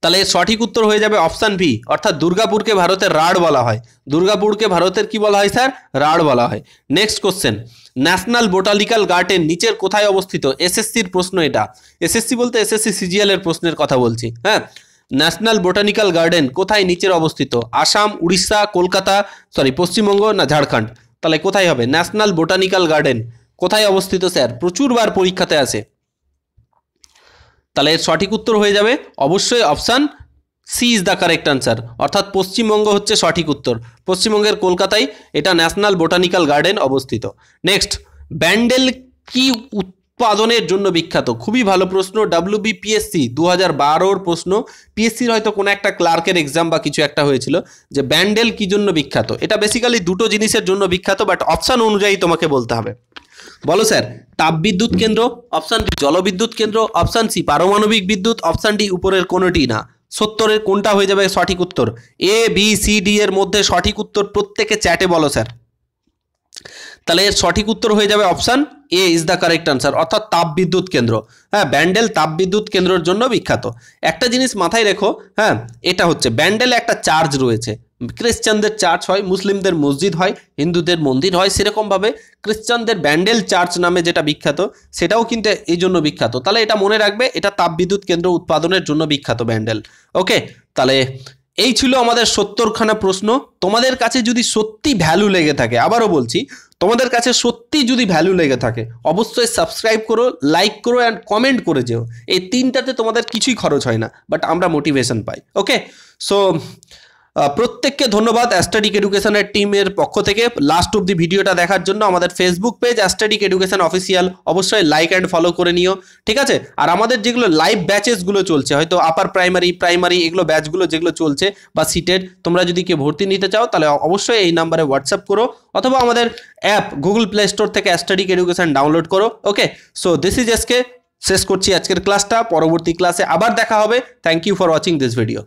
তাহলে এর সঠিক উত্তর হয়ে যাবে অপশান বি, অর্থাৎ দুর্গাপুরকে ভারতের রাঢ় বলা হয়। দুর্গাপুরকে ভারতের কি বলা হয় স্যার? রাঢ় বলা হয়। Next question, national botanical garden নিচের কোথায় অবস্থিত? এসএসসির প্রশ্ন এটা। এসএসসি বলতে এসএসসি সিজিএল এর প্রশ্নের কথা বলছি। হ্যাঁ, ন্যাশনাল বোটানিক্যাল গার্ডেন কোথায় নিচের অবস্থিত? আসাম, উড়িষ্যা, কলকাতা, পশ্চিমবঙ্গ না ঝাড়খণ্ড? তাহলে কোথায় হবে? ন্যাশনাল বোটানিক্যাল গার্ডেন কোথায় অবস্থিত স্যার? প্রচুরবার পরীক্ষাতে আসে। তাহলে এর সঠিক উত্তর হয়ে যাবে অবশ্যই option C is the correct answer, অর্থাৎ পশ্চিমবঙ্গ হচ্ছে সঠিক উত্তর। পশ্চিমবঙ্গের কলকাতায় এটা ন্যাশনাল বোটানিক্যাল গার্ডেন অবস্থিত। নেক্সট, ব্যান্ডেল কি উৎপাদনের জন্য বিখ্যাত? খুবই ভালো প্রশ্ন, WBPSC 2012-র প্রশ্ন। পিএসসির হয়তো কোনো একটা ক্লার্কের এক্সাম বা কিছু একটা হয়েছিল যে ব্যান্ডেল কি জন্য বিখ্যাত। এটা বেসিক্যালি দুটো জিনিসের জন্য বিখ্যাত, বাট অপশান অনুযায়ী তোমাকে বলতে হবে। বলো স্যার, তাপবিদ্যুৎ কেন্দ্র, অপশান বি জলবিদ্যুৎ কেন্দ্র, অপশান সি পারমাণবিক বিদ্যুৎ, অপশান ডি উপরের কোনোটি না। 70-এর কোনটা হয়ে যাবে সঠিক উত্তর? এ বি সি ডি এর মধ্যে সঠিক উত্তর প্রত্যেকে চ্যাটে বলো স্যার। তাহলে এর সঠিক উত্তর হয়ে যাবে option A is the correct answer, অর্থাৎ তাপবিদ্যুৎ কেন্দ্র। হ্যাঁ, ব্যান্ডেল তাপবিদ্যুৎ কেন্দ্রের জন্য বিখ্যাত। একটা জিনিস মাথায় রেখো, হ্যাঁ, এটা হচ্ছে ব্যান্ডেলে একটা চার্চ রয়েছে। খ্রিস্টানদের চার্চ হয়, মুসলিমদের মসজিদ হয়, হিন্দুদের মন্দির হয়, সেরকমভাবে খ্রিস্টানদের ব্যান্ডেল চার্চ নামে যেটা বিখ্যাত সেটাও কিন্তু এই জন্য বিখ্যাত। তাহলে এটা মনে রাখবে, এটা তাপবিদ্যুৎ কেন্দ্র উৎপাদনের জন্য বিখ্যাত ব্যান্ডেল। ওকে, তাহলে এই ছিল আমাদের 70খানা প্রশ্ন। তোমাদের কাছে যদি সত্যি ভ্যালু লেগে থাকে, আবারও বলছি, তোমাদের কাছে সত্যি যদি ভ্যালু লেগে থাকে অবশ্যই সাবস্ক্রাইব করো, লাইক করো অ্যান্ড কমেন্ট করে যেও। এই তিনটাতে তোমাদের কিছুই খরচ হয় না, বাট আমরা মোটিভেশন পাই। ওকে, সো প্রত্যেককে ধন্যবাদ অ্যাস্ট্যাডিক এডুকেশনের টিমের পক্ষ থেকে লাস্ট অব্দি ভিডিওটা দেখার জন্য। আমাদের ফেসবুক পেজ অ্যাস্ট্যাডিক এডুকেশন অফিসিয়াল অবশ্যই লাইক অ্যান্ড ফলো করে নিও, ঠিক আছে? আর আমাদের যেগুলো লাইভ ব্যাচেসগুলো চলছে, হয়তো আপার প্রাইমারি এগুলো ব্যাচগুলো যেগুলো চলছে বা সিটেড, তোমরা যদি কেউ ভর্তি নিতে চাও তাহলে অবশ্যই এই নাম্বারে হোয়াটসঅ্যাপ করো, অথবা আমাদের অ্যাপ গুগল প্লে স্টোর থেকে অ্যাস্ট্যাডিক এডুকেশন ডাউনলোড করো। Okay, so this is SK. শেষ করছি আজকের ক্লাসটা, পরবর্তী ক্লাসে আবার দেখা হবে। Thank you for watching this video.